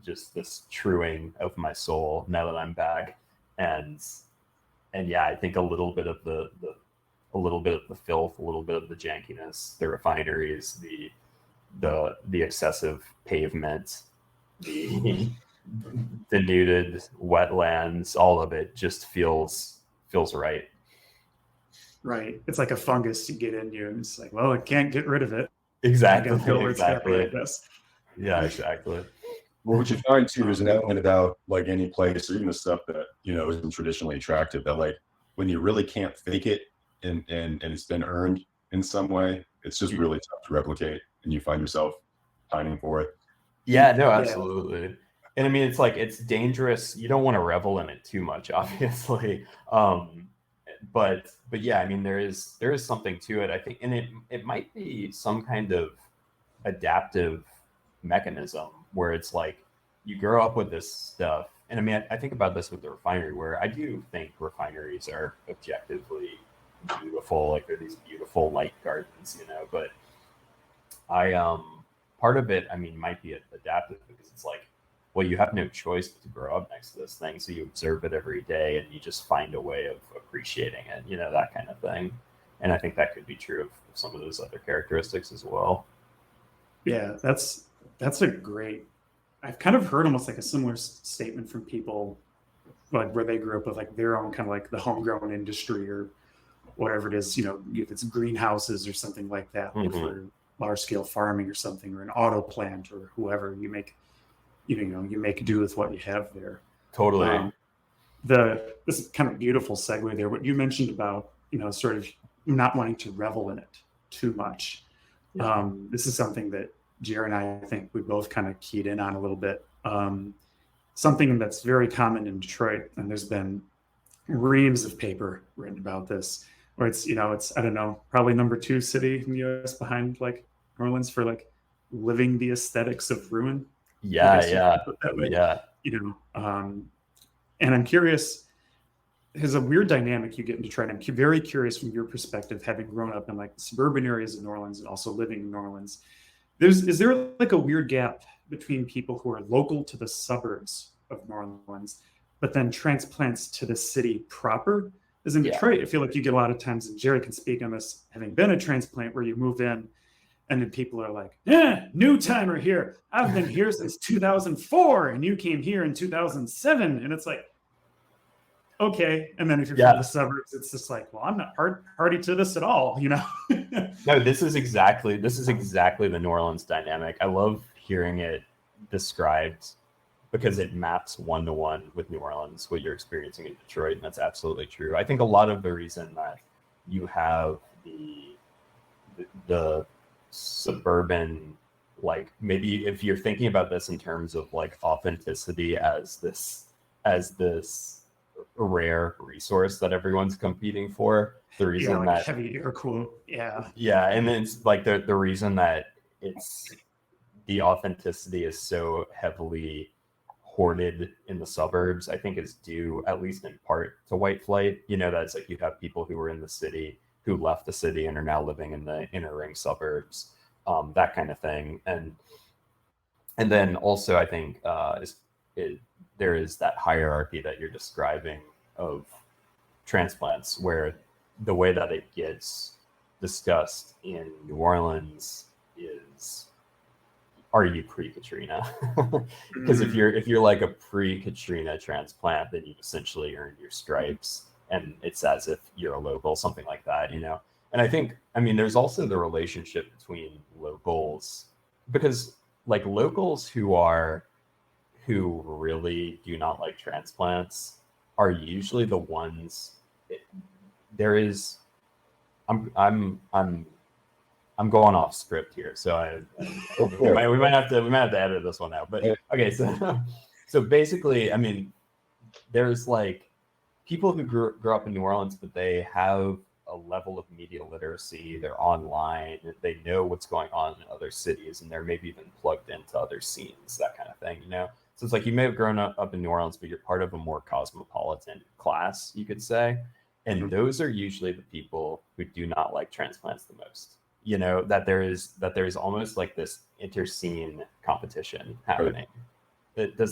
just this truing of my soul now that I'm back. And yeah, I think a little bit of the filth, a little bit of the jankiness, the refineries, the excessive pavement, the denuded wetlands, all of it just feels right. Right. It's like a fungus you get into, and it's like, well, I can't get rid of it. Exactly. Exactly. I guess. Yeah, exactly. Well, what you find too, there's an element about like any place or even the stuff that, isn't traditionally attractive, that like when you really can't fake it and it's been earned in some way, it's just really tough to replicate, and you find yourself pining for it. Yeah, no, absolutely. Yeah. And I mean, it's like, it's dangerous. You don't want to revel in it too much, obviously. But yeah, I mean, there is something to it, I think, and it might be some kind of adaptive mechanism where it's like you grow up with this stuff. And I mean, I think about this with the refinery, where I do think refineries are objectively beautiful, like they're these beautiful light gardens, but I part of it, I mean, might be adaptive, because it's like well, you have no choice but to grow up next to this thing, so you observe it every day and you just find a way of appreciating it, that kind of thing. And I think that could be true of some of those other characteristics as well. Yeah, that's a great. I've kind of heard almost like a similar statement from people, like where they grew up with like their own kind of like the homegrown industry or whatever it is. If it's greenhouses or something like that, like for large scale farming or something, or an auto plant or whoever, you make do with what you have there. Totally. This is kind of beautiful segue there. What you mentioned about sort of not wanting to revel in it too much. Yeah. This is something that Jerry and I think we both kind of keyed in on a little bit. Something that's very common in Detroit, and there's been reams of paper written about this, where it's I don't know, probably number 2 city in the U.S. behind like New Orleans for like living the aesthetics of ruin. Yeah. And I'm curious. There's a weird dynamic you get in Detroit. I'm very curious from your perspective, having grown up in like suburban areas of New Orleans and also living in New Orleans. Is there like a weird gap between people who are local to the suburbs of New Orleans, but then transplants to the city proper? Because in Detroit, I feel like you get a lot of times, and Jerry can speak on this, having been a transplant, where you move in and then people are like, new timer here. I've been here since 2004 and you came here in 2007. And it's like, okay. And then if you're from the suburbs, it's just like, well, I'm not party to this at all, No, this is exactly the New Orleans dynamic. I love hearing it described because it maps 1-to-1 with New Orleans, what you're experiencing in Detroit. And that's absolutely true. I think a lot of the reason that you have the suburban, like, maybe if you're thinking about this in terms of like authenticity as this rare resource that everyone's competing for, the reason that heavy air quote, and then it's like the reason that it's the authenticity is so heavily hoarded in the suburbs, I think is due at least in part to white flight. That's like you have people who were in the city who left the city and are now living in the inner ring suburbs, that kind of thing. And then also I think there is that hierarchy that you're describing of transplants, where the way that it gets discussed in New Orleans is, are you pre-Katrina? Because if you're like a pre-Katrina transplant, then you've essentially earned your stripes, and it's as if you're a local, something like that, And I think, there's also the relationship between locals, because like locals who really do not like transplants are usually the ones. I'm going off script here, so we might have to edit this one out. But okay, so basically, there's like people who grew up in New Orleans, but they have a level of media literacy. They're online. They know what's going on in other cities, and they're maybe even plugged into other scenes, that kind of thing. So it's like you may have grown up in New Orleans, but you're part of a more cosmopolitan class, you could say. And those are usually the people who do not like transplants the most. That there is almost like this interscene competition happening. Right. Does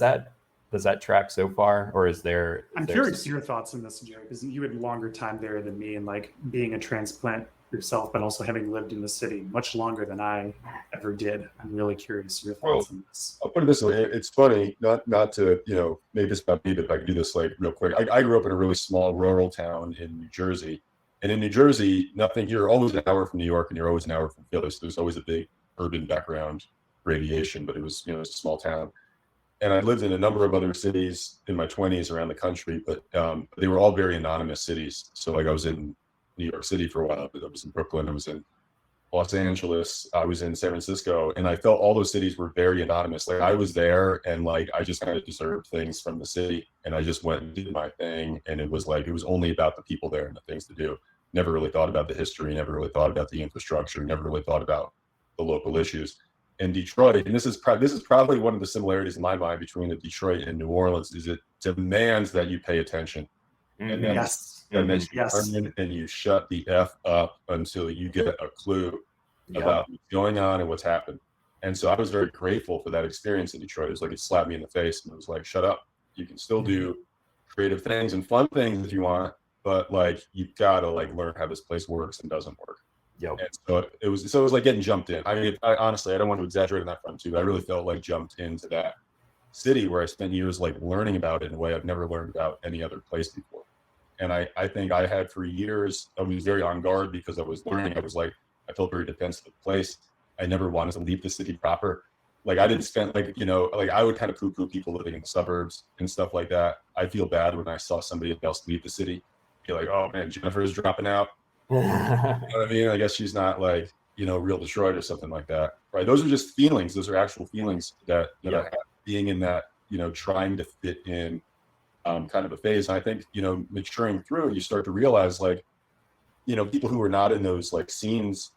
that track so far, or is there? I'm curious your thoughts on this, Jerry, because you had longer time there than me, and like being a transplant yourself, but also having lived in the city much longer than I ever did. I'm really curious your thoughts on this. I'll put it this way: it's funny, not to maybe it's about me, but if I can do this like real quick. I grew up in a really small rural town in New Jersey. And in New Jersey, you're always an hour from New York and you're always an hour from Philly. So there's always a big urban background radiation, but it was, it's a small town. And I lived in a number of other cities in my 20s around the country, but they were all very anonymous cities. So like I was in New York City for a while, but I was in Brooklyn, I was in Los Angeles, I was in San Francisco, and I felt all those cities were very anonymous. Like I was there and like I just kind of deserved things from the city, and I just went and did my thing, and it was only about the people there and the things to do. Never really thought about the history, never really thought about the infrastructure, never really thought about the local issues. In Detroit, and this is probably one of the similarities in my mind between Detroit and New Orleans, is it demands that you pay attention. And then, and then you turn and you shut the F up until you get a clue about what's going on and what's happened. And so I was very grateful for that experience in Detroit. It was like it slapped me in the face and it was like, shut up. You can still do creative things and fun things if you want, but like you've got to like learn how this place works and doesn't work. Yep. And it was like getting jumped in. I mean, honestly, I don't want to exaggerate on that front too, but I really felt like jumped into that city where I spent years like learning about it in a way I've never learned about any other place before. And I think I had for years, I was very on guard because I was learning. I felt very defensive of the place. I never wanted to leave the city proper. Like I didn't spend like, like I would kind of poo-poo people living in the suburbs and stuff like that. I feel bad when I saw somebody else leave the city. Be like, oh man, Jennifer is dropping out. You know what I mean? I guess she's not like, real Detroit or something like that. Right. Those are just feelings. Those are actual feelings that I have being in that, trying to fit in kind of a phase. And I think, maturing through, you start to realize like, people who are not in those like scenes,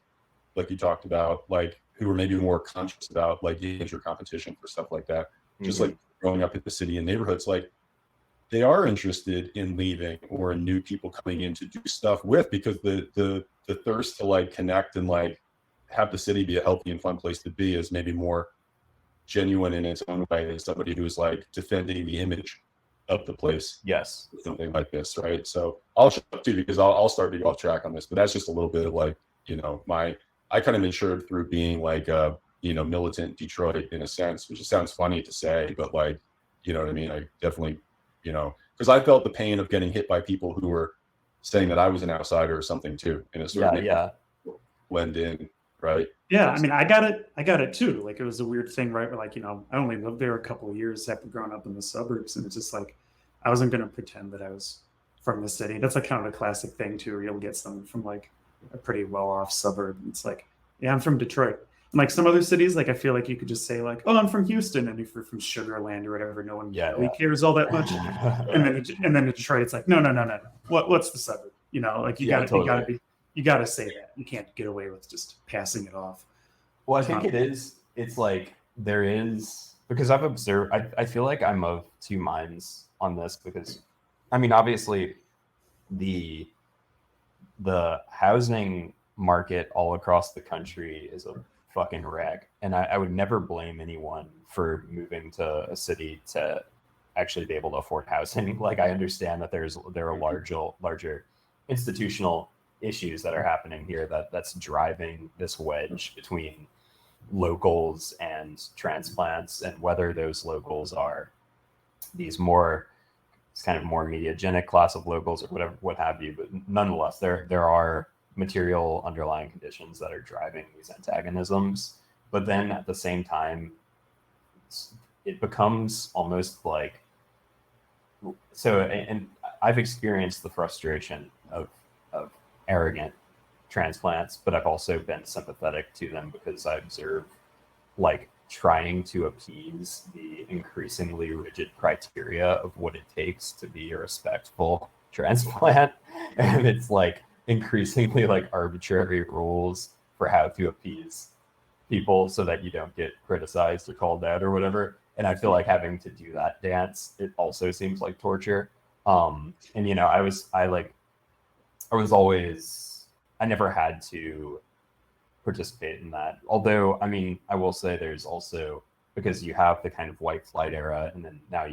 like you talked about, like who were maybe more conscious about like the competition for stuff like that, just like growing up in the city and neighborhoods, like they are interested in leaving or in new people coming in to do stuff with, because the thirst to like connect and like have the city be a healthy and fun place to be is maybe more genuine in its own way than somebody who's like defending the image of the place. Yes. Something like this, right? So I'll shut up too, because I'll start to go off track on this, but that's just a little bit of like, I kind of matured through being like militant Detroit in a sense, which sounds funny to say, but like, you know what I mean? I definitely, because I felt the pain of getting hit by people who were saying that I was an outsider or something too, in a certain blend in, right? Yeah, I mean, I got it too. Like it was a weird thing, right? Where like, I only lived there a couple of years after growing up in the suburbs, and it's just like I wasn't gonna pretend that I was from the city. That's like kind of a classic thing too, where you'll get someone from like a pretty well-off suburb. It's like, yeah, I'm from Detroit. And like some other cities, like I feel like you could just say like, oh, I'm from Houston, and if you're from Sugar Land or whatever, no one really cares all that much. and then in Detroit, it's like, no. What's the suburb? Like you gotta say that. You can't get away with just passing it off. Well, I think it is. It's like there is, because I've observed. I feel like I'm of two minds on this, because, I mean, obviously, the housing market all across the country is a fucking wreck, and I would never blame anyone for moving to a city to actually be able to afford housing. Like I understand that there are larger institutional issues that are happening here that's driving this wedge between locals and transplants, and whether those locals are these more kind of more mediagenic class of locals or what have you, but nonetheless there are material underlying conditions that are driving these antagonisms. But then at the same time, it becomes almost like, so, and I've experienced the frustration of arrogant transplants, but I've also been sympathetic to them, because I observe like trying to appease the increasingly rigid criteria of what it takes to be a respectful transplant. And it's like increasingly like arbitrary rules for how to appease people so that you don't get criticized or called out or whatever. And I feel like having to do that dance, it also seems like torture. And I never had to participate in that. Although, I mean, I will say there's also, because you have the kind of white flight era, and then now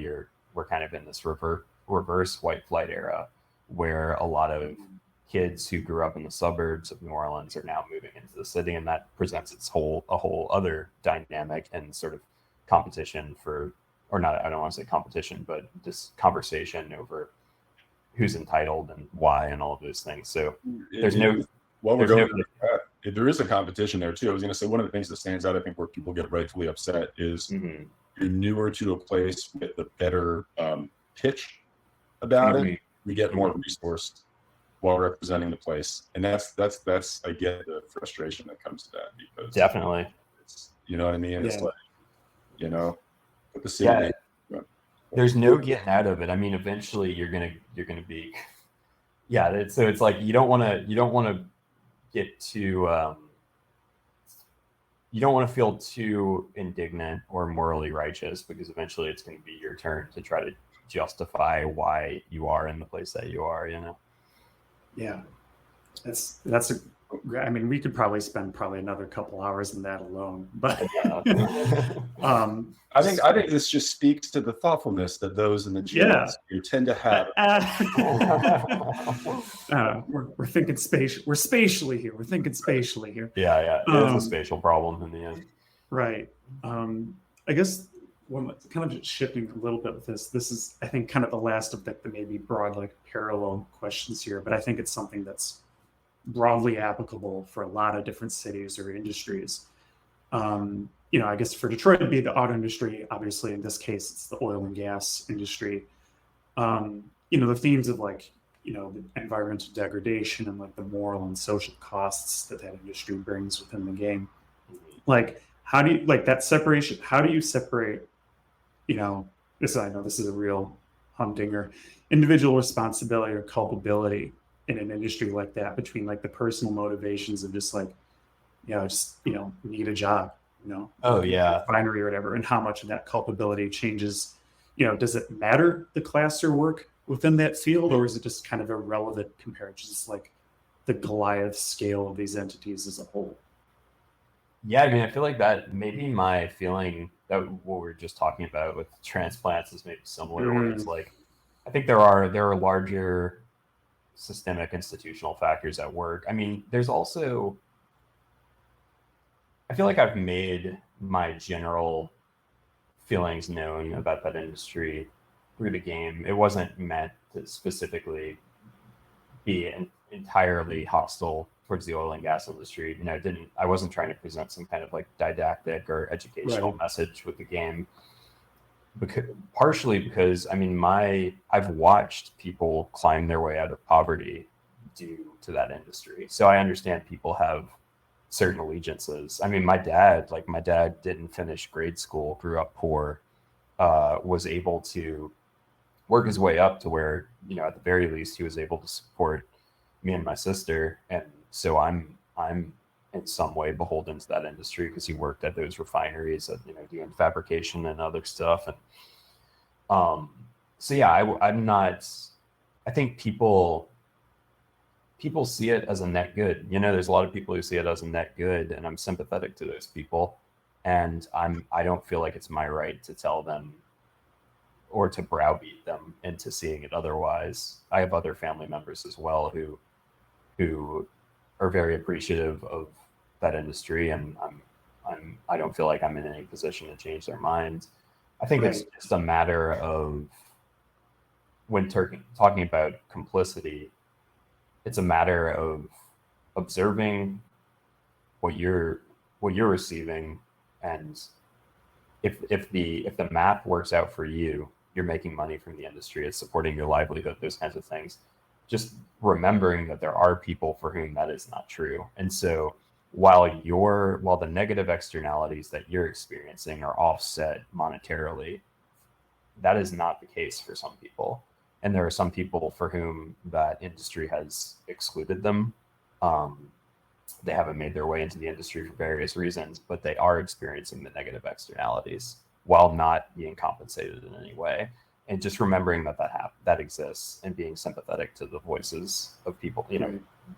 we're kind of in this reverse white flight era, where a lot of kids who grew up in the suburbs of New Orleans are now moving into the city, and that presents a whole other dynamic and sort of competition for, or not, I don't want to say competition, but just conversation over who's entitled and why and all of those things. So there is a competition there too. I was going to say, one of the things that stands out, I think, where people get rightfully upset is you're newer to a place with a better pitch about it. We get more resourced while representing the place, and that's I get the frustration that comes to that, because definitely, it's, you know what I mean. It's like, put the city. There's no getting out of it. I mean, eventually you're gonna be, so it's like you don't want to get too, you don't want to feel too indignant or morally righteous, because eventually it's going to be your turn to try to justify why you are in the place that you are. Yeah, that's I mean, we could probably spend another couple hours in that alone, but I think this just speaks to the thoughtfulness that those in the yeah, you tend to have. We're thinking spatial. We're spatially here. We're thinking spatially here. Yeah. It's a spatial problem in the end. Right. I guess kind of just shifting a little bit with this. This is, I think, kind of the last of the maybe broad, like, parallel questions here, but I think it's something that's broadly applicable for a lot of different cities or industries. I guess for Detroit it'd be the auto industry. Obviously, in this case, it's the oil and gas industry. The themes of, like, the environmental degradation and, like, the moral and social costs that industry brings within the game. Like, how do you, like, that separation? How do you separate, I know this is a real humdinger, individual responsibility or culpability in an industry like that, between, like, the personal motivations of just, like, need a job, Oh yeah, refinery or whatever, and how much of that culpability changes, does it matter the class or work within that field, or is it just kind of irrelevant compared to just, like, the Goliath scale of these entities as a whole? Yeah, I mean, I feel like that maybe my feeling that what we are just talking about with transplants is maybe similar. Where it's like, I think there are larger systemic institutional factors at work. I mean, there's also, I feel like I've made my general feelings known about that industry through the game. It wasn't meant to specifically be entirely hostile towards the oil and gas industry. I wasn't trying to present some kind of, like, didactic or educational message with the game. Partially because, I mean, I've watched people climb their way out of poverty due to that industry. So I understand people have certain allegiances. I mean, my dad didn't finish grade school, grew up poor, was able to work his way up to where, at the very least, he was able to support me and my sister. And so I'm in some way beholden to that industry because he worked at those refineries that, doing fabrication and other stuff. And so yeah, I'm not, I think people see it as a net good. There's a lot of people who see it as a net good, and I'm sympathetic to those people. And I don't feel like it's my right to tell them or to browbeat them into seeing it otherwise. I have other family members as well who are very appreciative of that industry, and I don't feel like I'm in any position to change their minds. I think it's just a matter of, when talking about complicity, it's a matter of observing what you're receiving, and if the math works out for you, you're making money from the industry, it's supporting your livelihood, those kinds of things. Just remembering that there are people for whom that is not true. And so while the negative externalities that you're experiencing are offset monetarily, that is not the case for some people. And there are some people for whom that industry has excluded them. They haven't made their way into the industry for various reasons, but they are experiencing the negative externalities while not being compensated in any way. And just remembering that exists, and being sympathetic to the voices of people,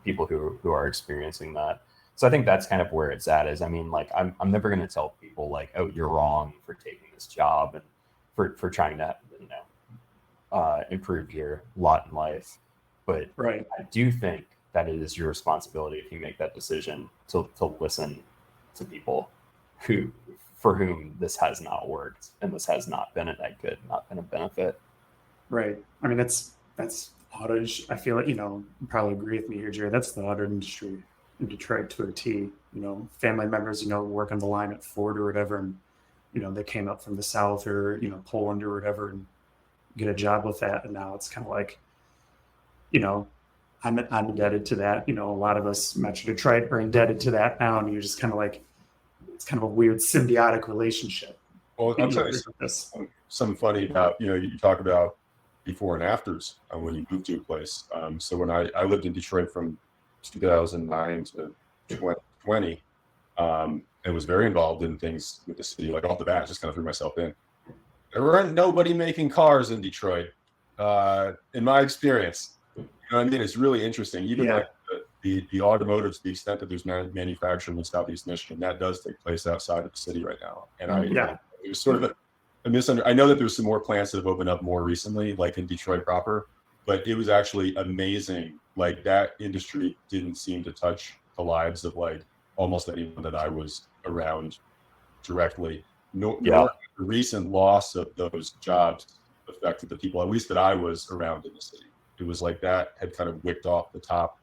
people who are experiencing that. So I think that's kind of where it's at. Is, I mean, like, I'm never going to tell people, like, oh, you're wrong for taking this job and for trying to improve your lot in life. But I do think that it is your responsibility, if you make that decision, to listen to people for whom this has not worked, and this has not been a net good, not been a benefit. Right. I mean, that's auto. I feel like, you probably agree with me here, Jerry. That's the auto industry in Detroit to a T. Family members, work on the line at Ford or whatever, and they came up from the South or Poland or whatever, and get a job with that. And now it's kind of like, I'm indebted to that. A lot of us Metro Detroit are indebted to that now, and you're just kind of like, it's kind of a weird symbiotic relationship. Well, I'll tell you something funny about, you talk about before and afters when you move to a place. So when I lived in Detroit from 2009 to 2020, and was very involved in things with the city, like off the bat, just kind of threw myself in. There weren't nobody making cars in Detroit, in my experience. You know what I mean? It's really interesting. Even like the automotive, to the extent that there's manufacturing in Southeast Michigan, that does take place outside of the city right now. And it was sort of I know that there's some more plants that have opened up more recently, like in Detroit proper, but it was actually amazing. Like that industry didn't seem to touch the lives of like almost anyone that I was around directly. Nor the recent loss of those jobs affected the people, at least that I was around in the city. It was like that had kind of wicked off the top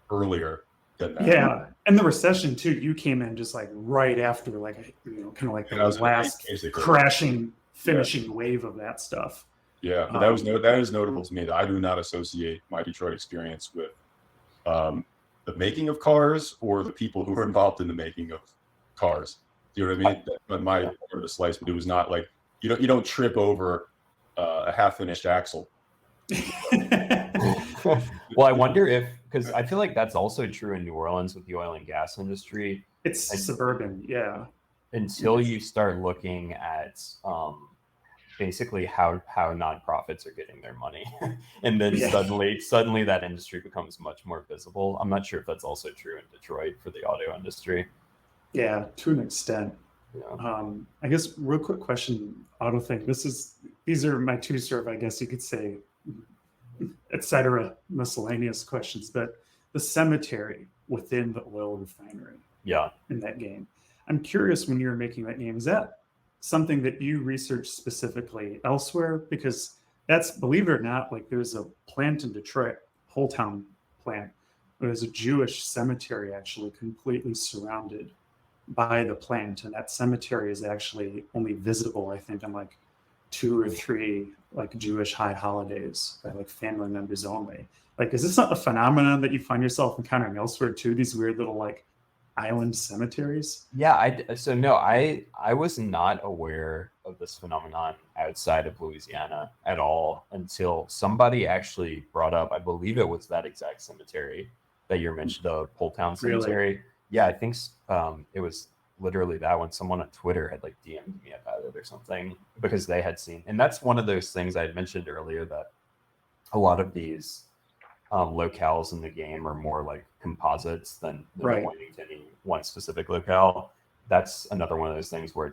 earlier than that. Yeah, and the recession too. You came in just like right after, like kind of like the last crashing, finishing wave of that stuff. Yeah, but that is notable to me that I do not associate my Detroit experience with the making of cars or the people who were involved in the making of cars. Do you know what I mean? But my part of the slice, but it was not like you don't trip over a half-finished axle. Well, I wonder if, because I feel like that's also true in New Orleans with the oil and gas industry. It's suburban, yeah. Until you start looking at basically how nonprofits are getting their money, and then suddenly that industry becomes much more visible. I'm not sure if that's also true in Detroit for the auto industry. Yeah, to an extent. Yeah. I guess real quick question, auto thing. These are my two sort of, I guess you could say, etc. miscellaneous questions, but the cemetery within the oil refinery. Yeah. In that game. I'm curious, when you were making that game, is that something that you researched specifically elsewhere? Because that's, believe it or not, like there's a plant in Detroit, whole town plant, but there's a Jewish cemetery actually completely surrounded by the plant, and that cemetery is actually only visible, I think, on like 2 or 3 like Jewish high holidays by like family members only. Like, is this not a phenomenon that you find yourself encountering elsewhere too? These weird little like island cemeteries? Yeah, I was not aware of this phenomenon outside of Louisiana at all until somebody actually brought up, I believe it was that exact cemetery that you mentioned, the Pole Town Cemetery. Really? Yeah, I think it was literally that when someone on Twitter had like DM'd me about it or something, because they had seen, and that's one of those things I had mentioned earlier, that a lot of these locales in the game are more like composites than pointing to any one specific locale. That's another one of those things where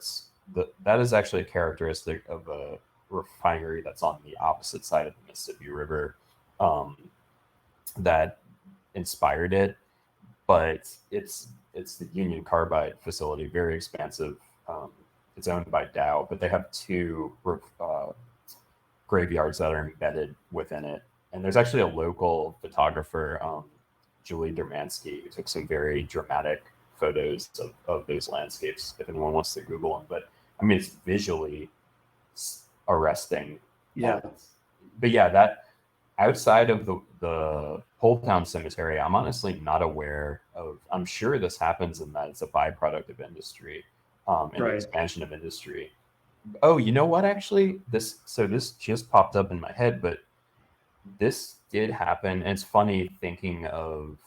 that is actually a characteristic of a refinery that's on the opposite side of the Mississippi River that inspired it. But it's the Union Carbide facility, very expansive. It's owned by Dow, but they have 2 graveyards that are embedded within it. And there's actually a local photographer, Julie Dermansky, who took some very dramatic photos of those landscapes, if anyone wants to Google them. But I mean, it's visually arresting. Yeah. But yeah, that outside of the Pole Town Cemetery, I'm honestly not aware of. I'm sure this happens in that it's a byproduct of industry, and the expansion of industry. Oh, you know what? Actually, this just popped up in my head, but this did happen. And it's funny thinking of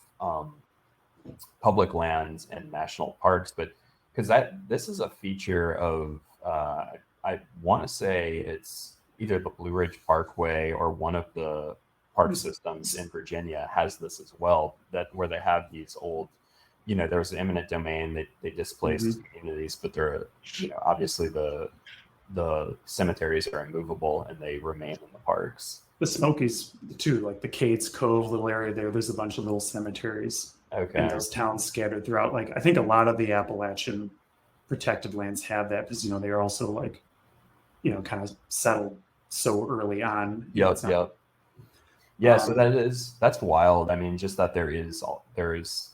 public lands and national parks, but because this is a feature of I want to say it's either the Blue Ridge Parkway or one of the park systems in Virginia has this as well, where they have these old, there's an eminent domain that they displaced communities, but they're, obviously the cemeteries are immovable and they remain in the parks. The Smokies too, like the Cates Cove little area there's a bunch of little cemeteries in those towns scattered throughout. Like, I think a lot of the Appalachian protected lands have that because, they are also like, kind of settled so early on. Yeah. So that's wild. I mean, just that there is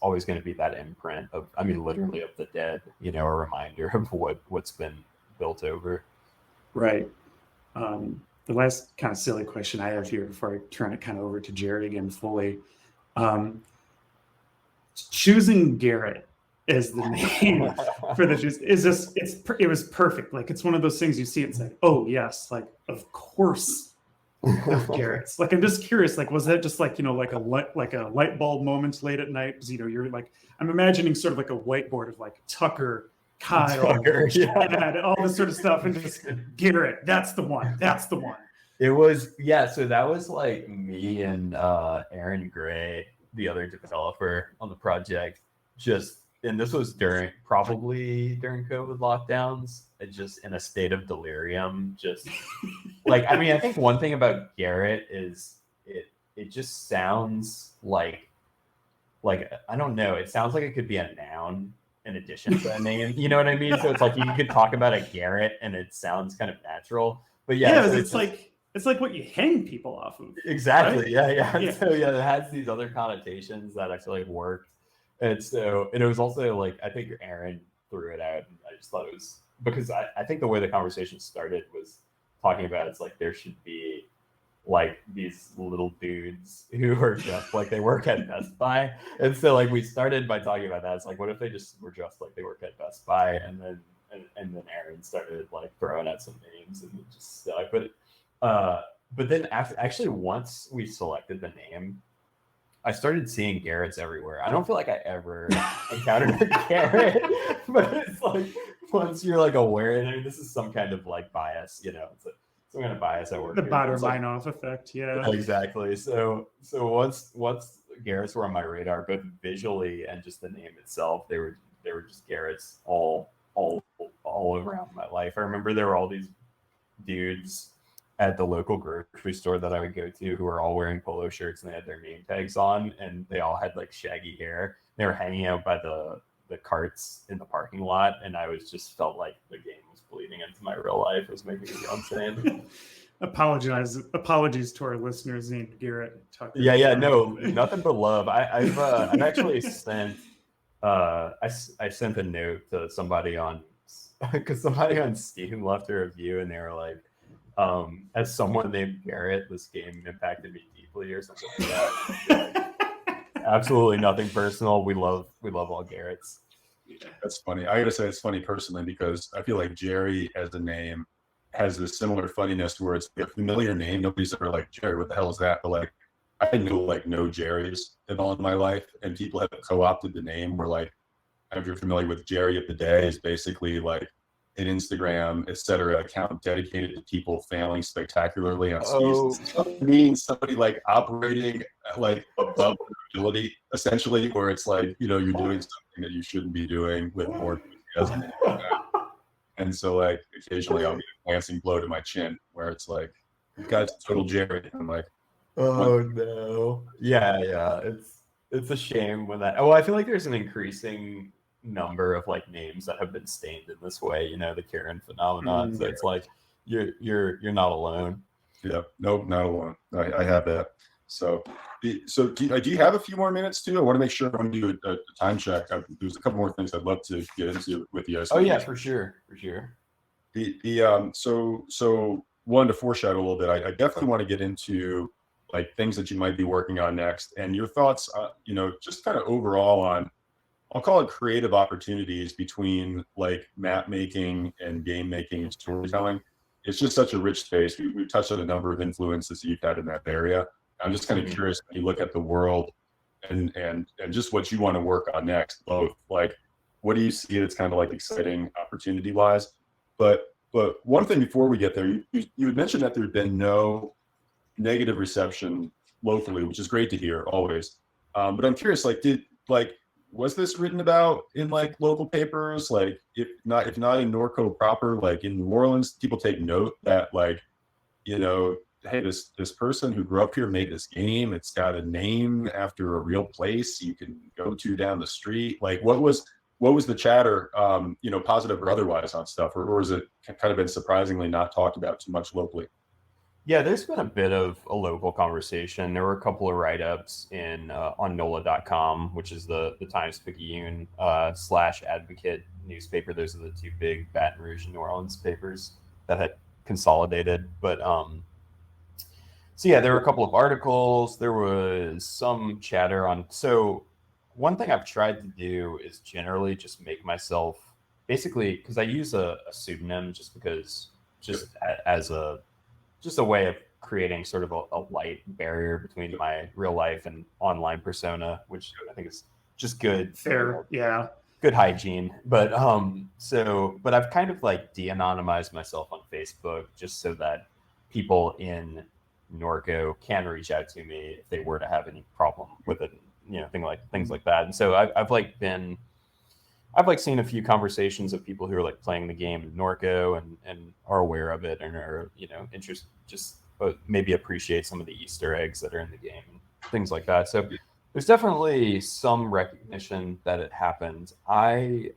always going to be that imprint of, I mean, literally of the dead, a reminder of what's been built over. Right. The last kind of silly question I have here before I turn it kind of over to Jerry again fully. Choosing Garrett as the name for the juice it was perfect. Like, it's one of those things you see it's like, oh yes, like of course Garrett's. Like, I'm just curious, like, was that just like, like a light bulb moment late at night? Because, you're like, I'm imagining sort of like a whiteboard of like Tucker, Kyle, Chad, all this sort of stuff, and just Garrett, that's the one. It was, so that was like me and Aaron Gray the other developer on the project, and this was probably during COVID lockdowns, just in a state of delirium. Just like, I mean, I think one thing about Garrett is it just sounds like I don't know, it sounds like it could be a noun in addition to a name. You know what I mean? So it's like you could talk about a Garrett and it sounds kind of natural. But yeah, so it's like what you hang people off of. Exactly. Right? Yeah. So yeah, it has these other connotations that actually worked. And it was also like, I think Aaron threw it out, and I just thought it was because I think the way the conversation started was talking about it's like there should be like these little dudes who are just like they work at Best Buy. And so like we started by talking about that. It's like, what if they just were just like they work at Best Buy? And then Aaron started like throwing out some names and it just stuck. But then actually once we selected the name, I started seeing Garretts everywhere. I don't feel like I ever encountered a Garrett, but it's like once you're like aware, and I mean this is some kind of like bias, you know, it's some kind of bias at work. The Baader-Meinhof effect, yeah. Exactly. So once Garretts were on my radar, both visually and just the name itself, they were just Garretts all around my life. I remember there were all these dudes at the local grocery store that I would go to who were all wearing polo shirts and they had their name tags on and they all had like shaggy hair. They were hanging out by the carts in the parking lot, and I just felt like the game was bleeding into my real life. It was making me go insane. Apologies to our listeners named Garrett Tucker. Yeah, no, nothing but love. I've actually sent I sent a note to somebody because somebody on Steam left a review and they were like, as someone named Garrett, this game impacted me deeply or something like that. Absolutely nothing personal. We love all Garretts. That's funny. I gotta say it's funny personally because I feel like Jerry as a name has this similar funniness to where it's a familiar name. Nobody's ever like, Jerry, what the hell is that? But like I know like no Jerrys at all in my life, and people have co-opted the name where like if you're familiar with Jerry of the Day is basically like an Instagram, etc. account dedicated to people failing spectacularly on skis. It means somebody like operating like above their ability, essentially, where it's like, you know, you're doing something that you shouldn't be doing with more enthusiasm. And so like occasionally I'll get a glancing blow to my chin where it's like, you guys total Jerry. I'm like, oh no. Yeah. It's a shame when that. Oh, I feel like there's an increasing number of like names that have been stained in this way, you know, the Karen phenomenon. So it's like you're not alone. Yeah, nope, not alone. I have that. So do you have a few more minutes too? I want to make sure I'm going to do a time check. There's a couple more things I'd love to get into with you. Oh yeah, for sure. So wanted to foreshadow a little bit. I definitely want to get into like things that you might be working on next and your thoughts, you know, just kind of overall on, I'll call it creative opportunities between like map making and game making and storytelling. It's just such a rich space. We've touched on a number of influences you've had in that area. I'm just kind of curious when you look at the world and just what you want to work on next, both like what do you see that's kind of like exciting opportunity wise? But one thing before we get there, you had mentioned that there'd been no negative reception locally, which is great to hear always. But I'm curious, was this written about in like local papers? Like if not in NORCO proper, like in New Orleans, people take note that like, you know, hey, this person who grew up here made this game. It's got a name after a real place you can go to down the street. Like what was the chatter, you know, positive or otherwise on stuff, or has it kind of been surprisingly not talked about too much locally? Yeah, there's been a bit of a local conversation. There were a couple of write-ups on NOLA.com, which is the Times-Picayune /Advocate newspaper. Those are the two big Baton Rouge and New Orleans papers that had consolidated. But so yeah, there were a couple of articles. There was some chatter on. So one thing I've tried to do is generally just make myself basically, because I use a pseudonym as a way of creating sort of a light barrier between my real life and online persona, which I think is just good. Fair, yeah. Good hygiene. But I've kind of like de-anonymized myself on Facebook just so that people in NORCO can reach out to me if they were to have any problem with it, things like that. And so I've seen a few conversations of people who are like playing the game in NORCO and are aware of it and are interest just maybe appreciate some of the Easter eggs that are in the game and things like that. So there's definitely some recognition that it happened. I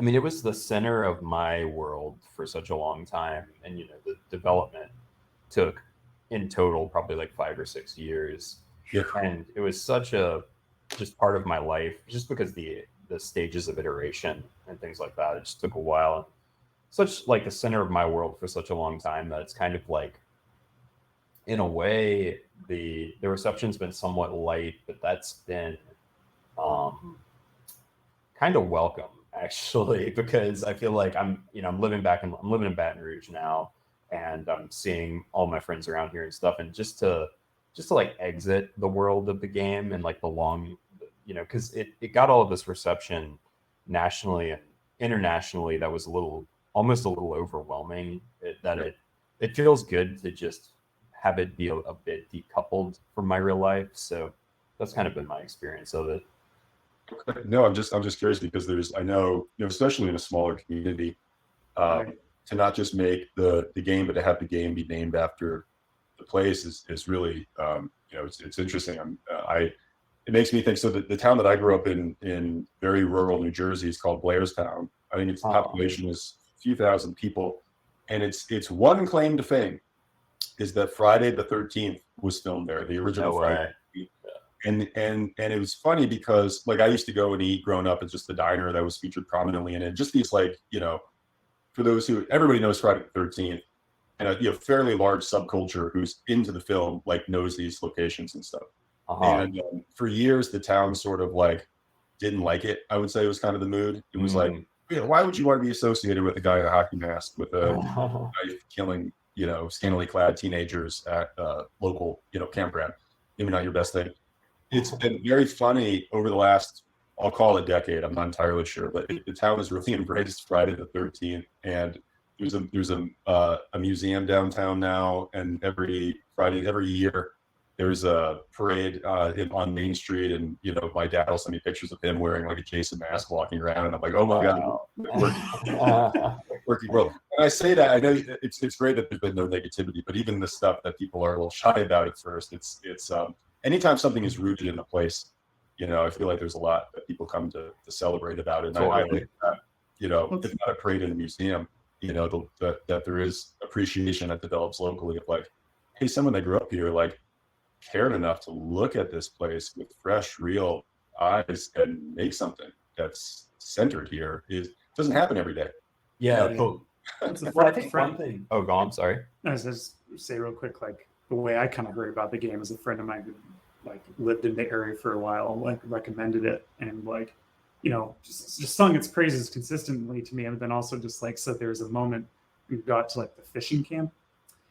mean, it was the center of my world for such a long time, and the development took in total probably like 5 or 6 years. Yeah. And it was such a just part of my life, just because the stages of iteration and things like that, it just took a while. Such like the center of my world for such a long time that it's kind of like, in a way, the reception's been somewhat light, but that's been kind of welcome, actually, because I feel like I'm living in Baton Rouge now, and I'm seeing all my friends around here and stuff, and just to like exit the world of the game and like the long, because it got all of this reception nationally and internationally that was almost a little overwhelming. It feels good to just have it be a bit decoupled from my real life. So that's kind of been my experience of it. No, I'm just curious because I know, especially in a smaller community, to not just make the game, but to have the game be named after the place is really, it's interesting. It makes me think. So the town that I grew up in very rural New Jersey is called Blairstown. I think its population is a few thousand people, and its one claim to fame is that Friday the 13th was filmed there, the original Friday. And it was funny because like I used to go and eat growing up at just the diner that was featured prominently in it. Just these like, for those who everybody knows Friday the 13th, and a fairly large subculture who's into the film like knows these locations and stuff. And for years the town sort of like didn't like it. I would say it was kind of the mood. It was like, why would you want to be associated with a guy in a hockey mask with a knife killing scantily clad teenagers at local campground? Maybe not your best thing. It's been very funny over the last, I'll call it decade. I'm not entirely sure, but the town has really embraced Friday the 13th, and there's a museum downtown now, and every year there's a parade on Main Street, and my dad will send me pictures of him wearing like a Jason mask walking around, and I'm like, oh my god, working world. And I say that I know it's great that there's been no negativity, but even the stuff that people are a little shy about at first, it's anytime something is rooted in a place, I feel like there's a lot that people come to celebrate about it. And I think that, it's not a parade in a museum, that there is appreciation that develops locally of like, hey, someone that grew up here, like, cared enough to look at this place with fresh, real eyes and make something that's centered here. It doesn't happen every day. Yeah, cool. Well, I think one thing. Oh, go on. Sorry. I was just say real quick, like the way I kind of heard about the game is a friend of mine who like lived in the area for a while, like recommended it, and like, just sung its praises consistently to me, and then also just like said there's a moment we got to like the fishing camp.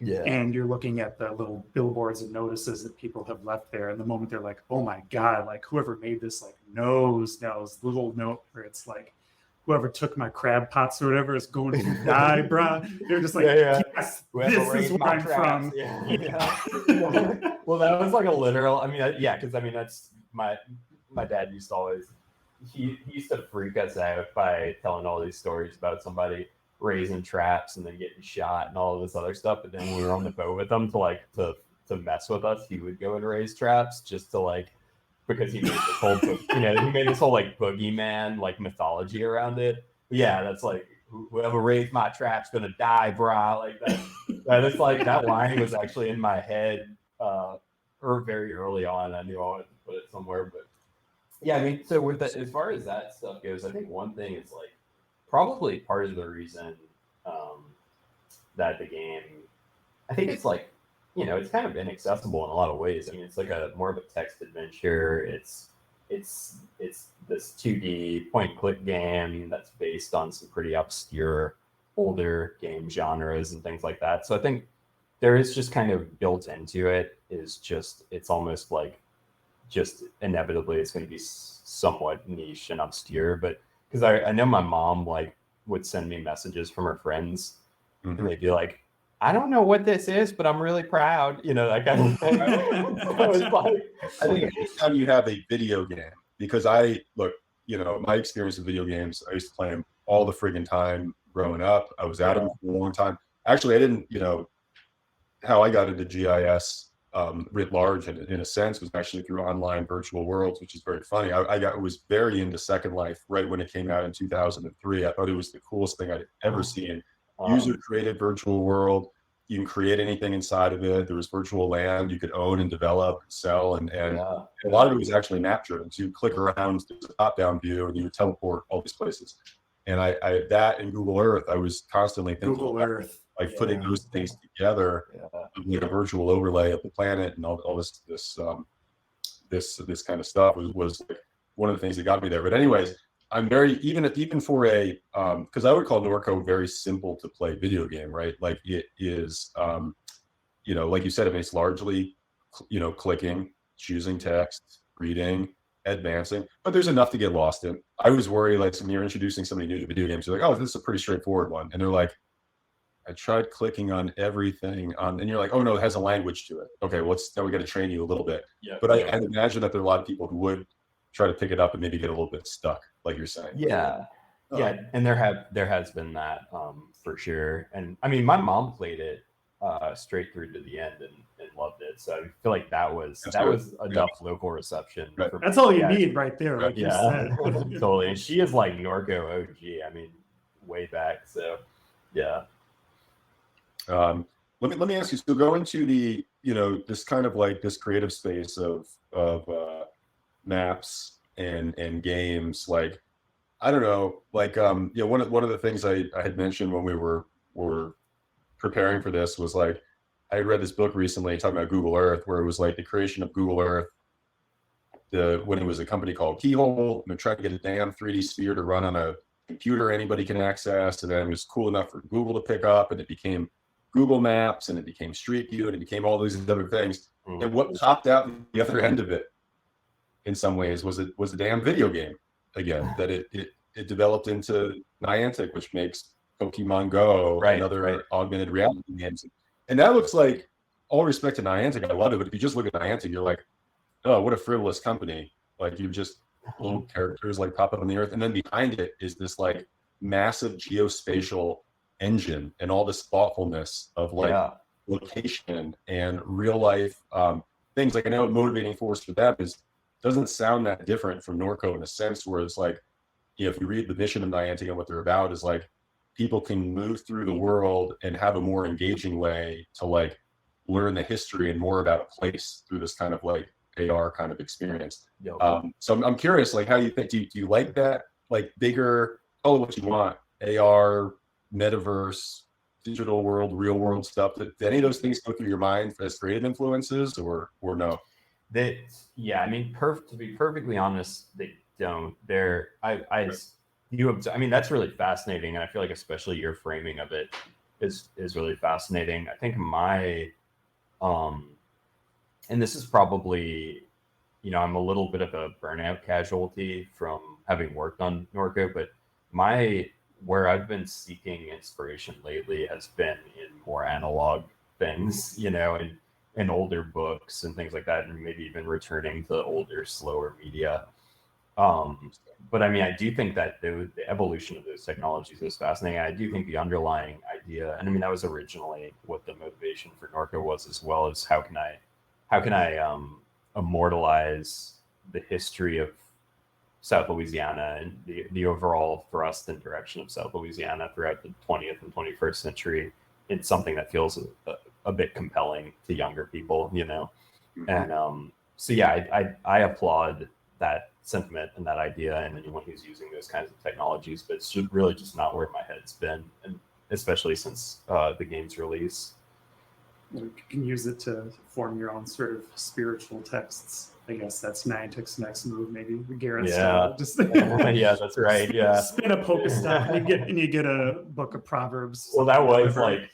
Yeah. And you're looking at the little billboards and notices that people have left there. And the moment they're like, oh my God, like whoever made this like knows little note where it's like, whoever took my crab pots or whatever is going to die, bruh. They're just like, yes, this is where I'm from. Yeah. Well, that was like a literal, I mean, because that's my dad used to always, he used to freak us out by telling all these stories about somebody raising traps and then getting shot and all of this other stuff. But then when we were on the boat with them to mess with us, he would go and raise traps just to like, because he made this whole he made this whole like boogeyman like mythology around it. But yeah, that's like, whoever raised my trap's gonna die, brah. Like that's like that line was actually in my head or very early on. I knew I wanted to put it somewhere, but yeah, I mean, so with that, as far as that stuff goes, I think one thing is like probably part of the reason that the game, I think it's like, it's kind of inaccessible in a lot of ways. I mean, it's like more of a text adventure. It's this 2D point-and-click game that's based on some pretty obscure older game genres and things like that. So I think there is just kind of built into it is just, it's almost like just inevitably it's going to be somewhat niche and obscure. But because I know my mom like would send me messages from her friends and they'd be like, I don't know what this is, but I'm really proud. That kind of thing. So it's like, I think anytime you have a video game, because my experience with video games, I used to play them all the friggin' time growing up. I was at them for a long time. Actually, I didn't, how I got into GIS writ large in a sense was actually through online virtual worlds, which is very funny. I was very into Second Life right when it came out in 2003. I thought it was the coolest thing I'd ever seen. User created virtual world. You can create anything inside of it. There was virtual land you could own and develop, sell, and a lot of it was actually map driven. So you click around, there's a top-down view, and you would teleport all these places. And I that and Google Earth, I was constantly thinking Google Earth, like putting those things together, like a virtual overlay of the planet and all this kind of stuff was like one of the things that got me there. But anyways, I'm very even for a because I would call NORCO very simple to play video game, right? Like it is, like you said, it's largely clicking, choosing text, reading, advancing, but there's enough to get lost in. I was worried, like, when you're introducing somebody new to video games, you're like, oh, this is a pretty straightforward one, and they're like, I tried clicking on everything and you're like, oh no, it has a language to it. Okay, well, now we got to train you a little bit. Yeah. But I'd imagine that there are a lot of people who would try to pick it up and maybe get a little bit stuck, like you're saying. Yeah. And there has been that for sure. And I mean, my mom played it straight through to the end and loved it. So I feel like that was enough local reception. Right. That's all you need right there. Like you said. Totally. And she is like NORCO OG. I mean, way back. So yeah. Let me ask you. So go into the this kind of like this creative space of maps and games. Like I don't know. Like one of the things I had mentioned when we were preparing for this was like I read this book recently talking about Google Earth, where it was like the creation of Google Earth. When it was a company called Keyhole, and they're trying to get a damn 3D sphere to run on a computer anybody can access, and then it was cool enough for Google to pick up, and it became Google Maps, and it became Street View, and it became all these other things. And what popped out the other end of it, in some ways, was a damn video game again. That it developed into Niantic, which makes Pokemon Go and other augmented reality games. And that looks like, all respect to Niantic, I love it, but if you just look at Niantic, you're like, oh, what a frivolous company. Like you just little characters like pop up on the earth, and then behind it is this like massive geospatial engine and all this thoughtfulness of like location and real life things. Like I know a motivating force for them doesn't sound that different from NORCO in a sense, where it's like, if you read the mission of Niantic and what they're about is like people can move through the world and have a more engaging way to like learn the history and more about a place through this kind of like AR kind of experience. So I'm curious, like, how you think, do you like that, like bigger, call it what you want, AR, metaverse, digital world, real world stuff? Did any of those things go through your mind as creative influences, or no? I mean, to be perfectly honest, they don't. I mean, that's really fascinating, and I feel like especially your framing of it is really fascinating. I think my and this is probably, I'm a little bit of a burnout casualty from having worked on NORCO, but where I've been seeking inspiration lately has been in more analog things, in older books and things like that, and maybe even returning to older, slower media. But I mean, I do think that the evolution of those technologies is fascinating. I do think the underlying idea, and I mean, that was originally what the motivation for NORCO was, as well as how can I immortalize the history of South Louisiana and the overall thrust and direction of South Louisiana throughout the 20th and 21st century in something that feels a bit compelling to younger people, And so yeah, I applaud that sentiment and that idea and anyone who's using those kinds of technologies, but it's really just not where my head's been, and especially since the game's release. You can use it to form your own sort of spiritual texts. I guess that's Niantic's next move, maybe. Garrett's style. Just yeah, that's right. Yeah, spin a Pokestop and you get a book of Proverbs. Well, that was like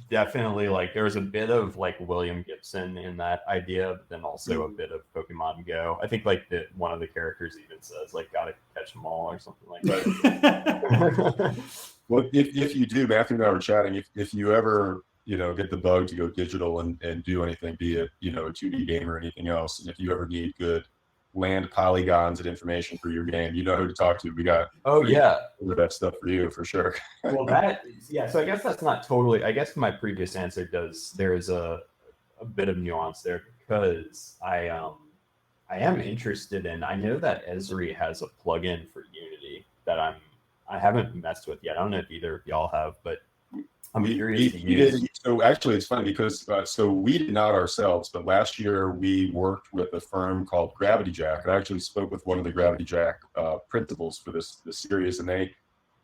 definitely like there was a bit of like William Gibson in that idea, but then also a bit of Pokemon Go. I think like one of the characters even says like "gotta catch them all" or something like that. Well, if you do, Matthew and I were chatting. If you ever get the bug to go digital and do anything, be it, a 2D game or anything else. And if you ever need good land polygons and information for your game, you know who to talk to. We got that stuff for you for sure. Well, so I guess that's not totally, I guess my previous answer there's a bit of nuance there, because I am interested in, I know that Esri has a plugin for Unity that I haven't messed with yet. I don't know if either of y'all have, but I'm curious to use. So actually, it's funny because so we did not ourselves, but last year we worked with a firm called Gravity Jack. I actually spoke with one of the Gravity Jack principals for this series, and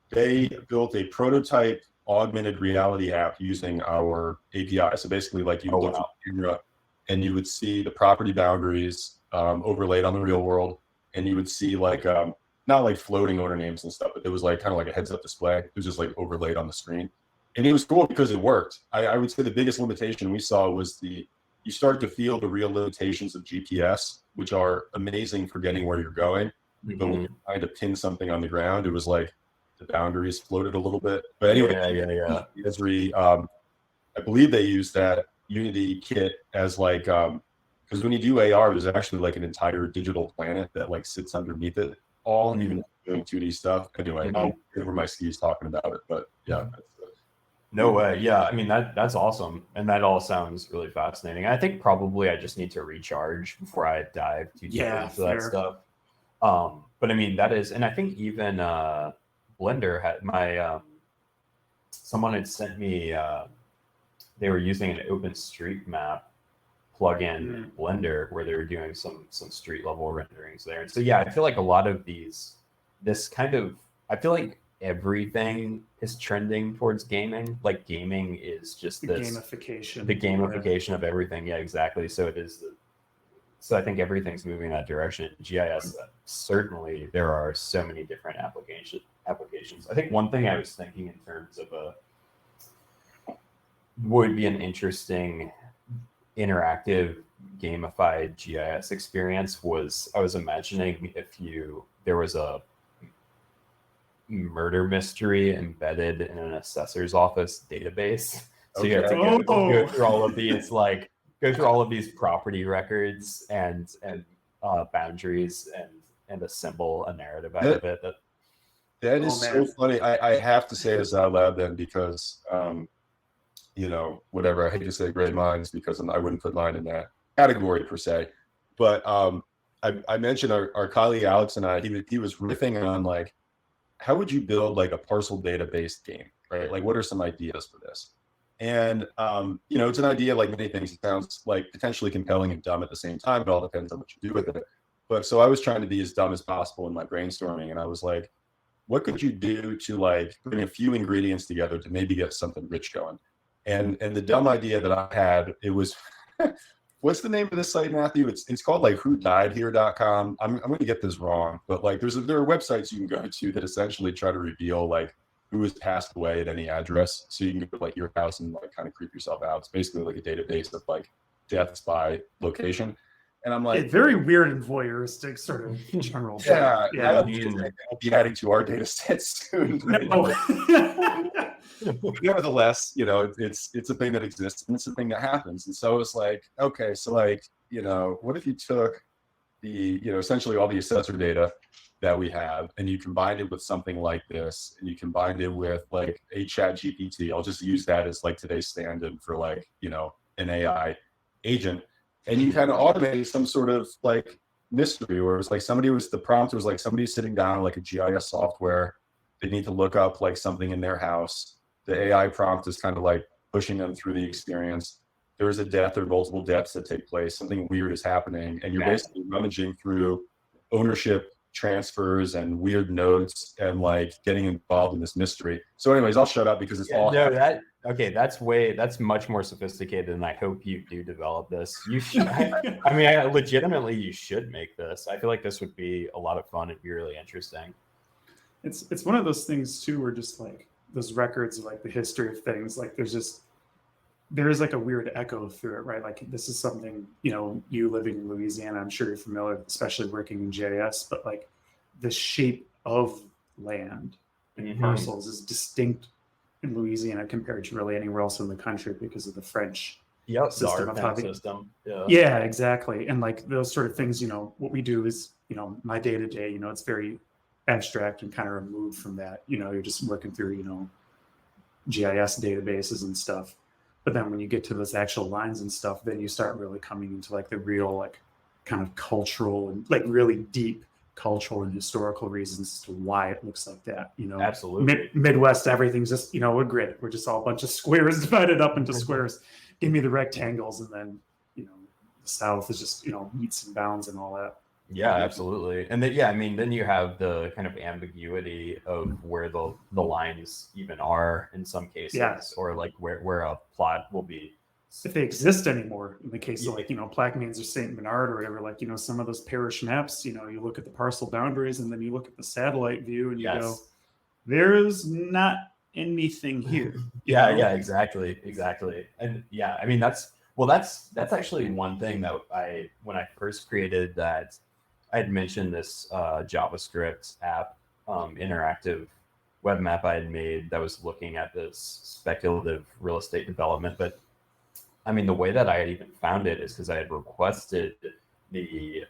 they built a prototype augmented reality app using our API. So basically, like you look at the camera and you would see the property boundaries overlaid on the real world, and you would see like not like floating owner names and stuff, but it was like kind of like a heads-up display. It was just like overlaid on the screen. And it was cool because it worked. I would say the biggest limitation we saw was you start to feel the real limitations of GPS, which are amazing for getting where you're going. Mm-hmm. But when you're trying to pin something on the ground, it was like the boundaries floated a little bit. But anyway, Esri, I believe they use that Unity kit as like, because when you do AR, there's actually like an entire digital planet that like sits underneath it all, and even doing 2D stuff. Anyway, I'll get over my skis talking about it, but yeah. No way. Yeah. I mean, that's awesome. And that all sounds really fascinating. I think probably I just need to recharge before I dive too deep into that stuff. But I mean, that is, and I think even Blender had someone had sent me, they were using an OpenStreetMap plugin Blender where they were doing some street level renderings there. And so, yeah, I feel like a lot of I feel like everything is trending towards gaming. Like gaming is just the gamification of everything. Yeah, exactly. So it is. So I think everything's moving in that direction. GIS, certainly there are so many different applications. I think one thing I was thinking in terms of would be an interesting interactive gamified GIS experience was, I was imagining there was a murder mystery embedded in an assessor's office database. So you have to go through all of these, property records and boundaries and assemble a narrative out of it. That is so funny. I have to say this out loud then, because whatever, I hate to say great minds, because I wouldn't put mine in that category per se. But I mentioned our colleague Alex and I, he was riffing on like, how would you build like a parcel data-based game, right? Like, what are some ideas for this? And, it's an idea like many things. It sounds like potentially compelling and dumb at the same time. It all depends on what you do with it. But so I was trying to be as dumb as possible in my brainstorming. And I was like, what could you do to like bring a few ingredients together to maybe get something rich going? And the dumb idea that I had, it was, what's the name of this site, Matthew? It's called like whodiedhere.com. I'm going to get this wrong, but like there are websites you can go to that essentially try to reveal like who has passed away at any address. So you can go to like your house and like kind of creep yourself out. It's basically like a database of like deaths by location. And I'm like, very weird and voyeuristic sort of general. Yeah. I'll be adding to our data set soon. Nevertheless, it's a thing that exists and it's a thing that happens. And so it's like, okay, so like, what if you took the, essentially all the assessor data that we have and you combined it with something like this, and you combined it with like a chat GPT. I'll just use that as like today's stand-in for like, an AI agent. And you kind of automated some sort of like mystery where it was like the prompt was like somebody sitting down like a GIS software. They need to look up like something in their house. The AI prompt is kind of like pushing them through the experience. There is a death or multiple deaths that take place. Something weird is happening. And you're basically rummaging through ownership transfers and weird notes and like getting involved in this mystery. So anyways, I'll shut up because it's all. No, that's much more sophisticated, and I hope you do develop this. You should. Legitimately, you should make this. I feel like this would be a lot of fun. It'd be really interesting. It's one of those things too, where just like those records of like the history of things, like there is like a weird echo through it, right? Like this is something, you living in Louisiana, I'm sure you're familiar, especially working in JS, but like the shape of land and parcels is distinct in Louisiana compared to really anywhere else in the country because of the French Yep, system of how the they, system. yeah, exactly. And like those sort of things, what we do is, my day to day, it's very abstract and kind of removed from that. You're just working through, GIS databases and stuff. But then when you get to those actual lines and stuff, then you start really coming into like the real, like kind of cultural and like really deep cultural and historical reasons as to why it looks like that. Absolutely. Midwest, everything's just, a grid. We're just all a bunch of squares divided up into squares. Give me the rectangles, and then, the South is just, meets and bounds and all that. Yeah, absolutely. And then, then you have the kind of ambiguity of where the lines even are in some cases, or like where a plot will be. If they exist anymore, in the case of like, Plaquemines or St. Bernard or whatever, like, some of those parish maps, you look at the parcel boundaries and then you look at the satellite view and you go, there's not anything here. Yeah, exactly. And yeah, I mean, that's actually one thing that when I first created that, I had mentioned this JavaScript app, interactive web map I had made that was looking at this speculative real estate development. But I mean, the way that I had even found it is because I had requested the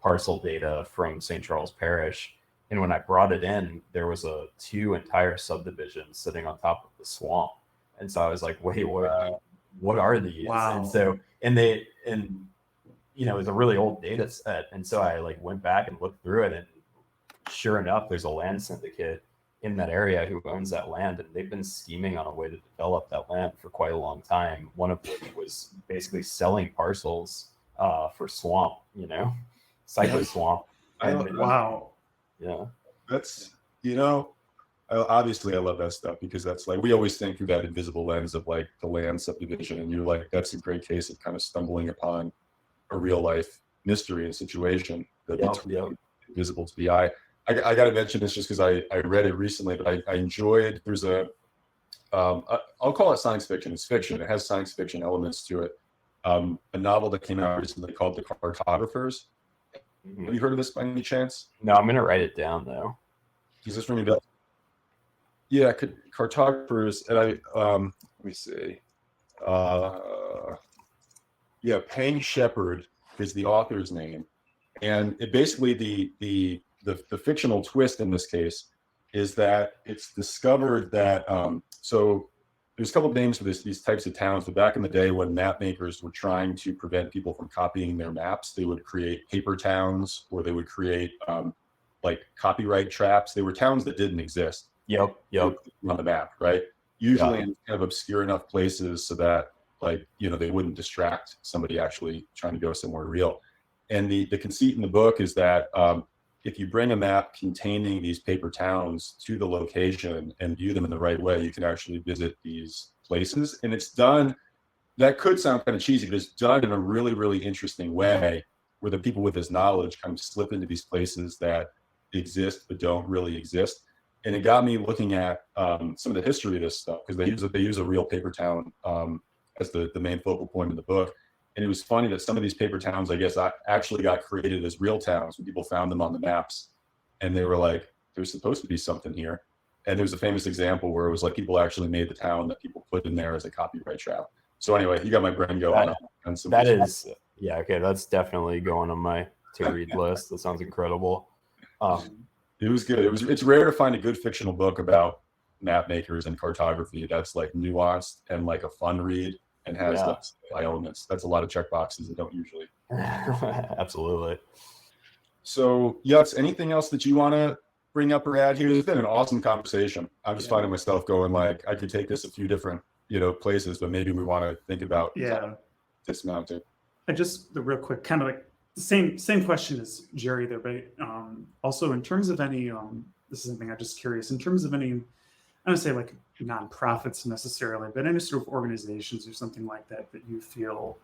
parcel data from St. Charles Parish. And when I brought it in, there was two entire subdivisions sitting on top of the swamp. And so I was like, wait, what are these? Wow. And so, it was a really old data set. And so I like went back and looked through it, and sure enough, there's a land syndicate in that area who owns that land, and they've been scheming on a way to develop that land for quite a long time. One of which was basically selling parcels for swamp, cypress swamp. Wow. Yeah. That's, obviously I love that stuff, because that's like, we always think through that invisible lens of like the land subdivision, and you're like, that's a great case of kind of stumbling upon a real life mystery and situation that's invisible to the eye. I got to mention this just because I read it recently, but I enjoyed, there's I'll call it science fiction. It's fiction. It has science fiction elements to it. A novel that came out recently called The Cartographers. Mm-hmm. Have you heard of this by any chance? No, I'm going to write it down though. Is this ringing a bell? Yeah, Cartographers. And let me see. Payne Shepherd is the author's name. And it basically, the fictional twist in this case is that it's discovered that, so there's a couple of names for these types of towns, but back in the day when map makers were trying to prevent people from copying their maps, they would create paper towns, or they would create like copyright traps. They were towns that didn't exist. Yep. On the map, right? Usually in kind of obscure enough places so that they wouldn't distract somebody actually trying to go somewhere real. And the conceit in the book is that if you bring a map containing these paper towns to the location and view them in the right way, you can actually visit these places. And it's done, that could sound kind of cheesy, but it's done in a really, really interesting way, where the people with this knowledge kind of slip into these places that exist but don't really exist. And it got me looking at some of the history of this stuff, because they use a real paper town as the main focal point of the book. And it was funny that some of these paper towns, I guess, actually got created as real towns when people found them on the maps. And they were like, there's supposed to be something here. And there's a famous example where it was like people actually made the town that people put in there as a copyright trap. So anyway, you got my brain going on some. That is, okay, that's definitely going on my to-read list. That sounds incredible. It was good. It's rare to find a good fictional book about map makers and cartography that's like nuanced and like a fun read and has elements. That's a lot of check boxes that don't usually. Absolutely. So, Yuts, anything else that you want to bring up or add here? It's been an awesome conversation. I'm just finding myself going like, I could take this a few different, places, but maybe we want to think about dismounting. And just the real quick, kind of like the same question as Jerry there, but also in terms of any, this is something I'm just curious, in terms of any, I don't say like nonprofits necessarily, but any sort of organizations or something like that you feel,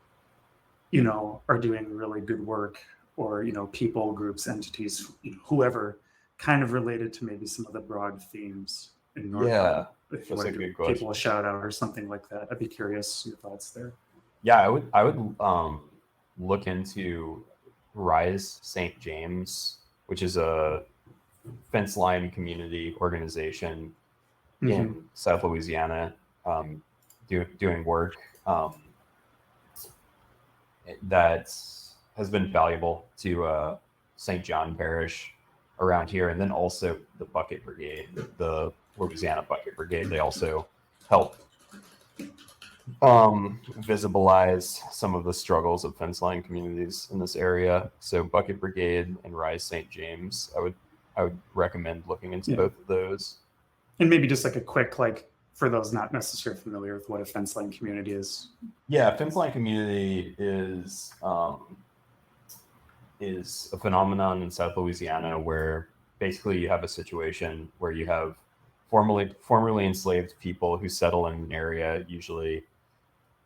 are doing really good work, or, people, groups, entities, whoever, kind of related to maybe some of the broad themes in NORCO. Yeah, if you want to give people a shout out or something like that, I'd be curious your thoughts there. Yeah, I would look into Rise St. James, which is a fence line community organization in South Louisiana, doing work that has been valuable to St. John Parish around here, and then also the Bucket Brigade, the Louisiana Bucket Brigade. They also help visibilize some of the struggles of fence line communities in this area. So Bucket Brigade and Rise St. James, I would recommend looking into both of those. And maybe just like a quick, like, for those not necessarily familiar with what a fence line community is. Yeah, fence line community is a phenomenon in South Louisiana where basically you have a situation where you have formerly enslaved people who settle in an area, usually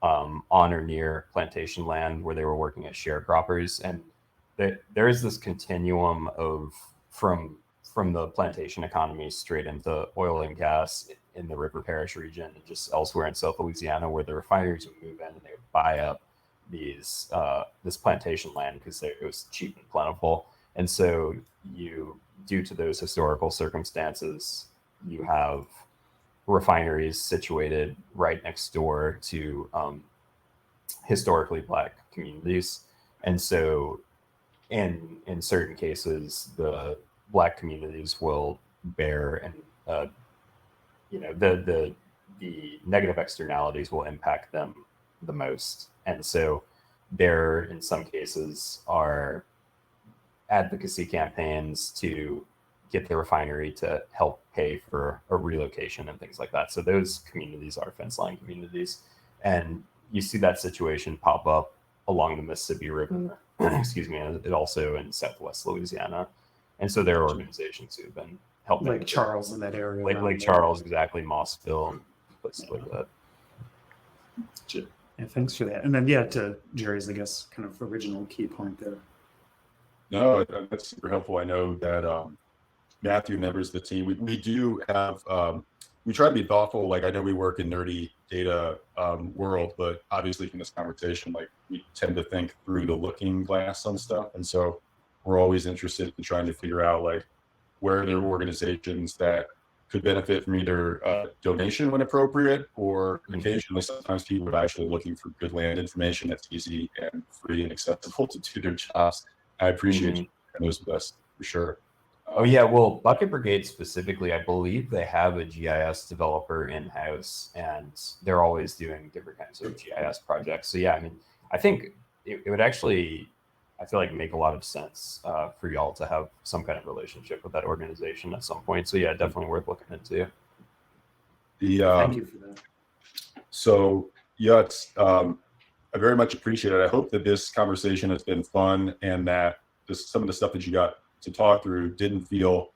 on or near plantation land where they were working as sharecroppers, and there is this continuum of from the plantation economy straight into oil and gas in the River Parish region and just elsewhere in South Louisiana, where the refineries would move in and they would buy up this plantation land because it was cheap and plentiful. And so due to those historical circumstances, you have refineries situated right next door to historically Black communities. And so in certain cases, the Black communities will bear and the negative externalities will impact them the most. And so there, in some cases, are advocacy campaigns to get the refinery to help pay for a relocation and things like that. So those communities are fence line communities. And you see that situation pop up along the Mississippi River, excuse me, and also in Southwest Louisiana. And so there are organizations who've been helping. Lake Charles in that area. Lake Charles, exactly, Mossville, places like that. Yeah, thanks for that. And then, to Jerry's, I guess, kind of original key point there. No, that's super helpful. I know that Matthew members the team. We do have, we try to be thoughtful. Like, I know we work in nerdy data world, but obviously from this conversation, like, we tend to think through the looking glass on stuff. And so we're always interested in trying to figure out, like, where there are organizations that could benefit from either donation when appropriate, or occasionally sometimes people are actually looking for good land information that's easy and free and accessible to do their jobs. I appreciate you sharing those with us for sure. Oh yeah, well, Bucket Brigade specifically, I believe they have a GIS developer in-house, and they're always doing different kinds of GIS projects. So yeah, I mean, I think it would actually, I feel like, make a lot of sense for y'all to have some kind of relationship with that organization at some point. So yeah, definitely worth looking into. Thank you for that. So Yuts, I very much appreciate it. I hope that this conversation has been fun, and that some of the stuff that you got to talk through didn't feel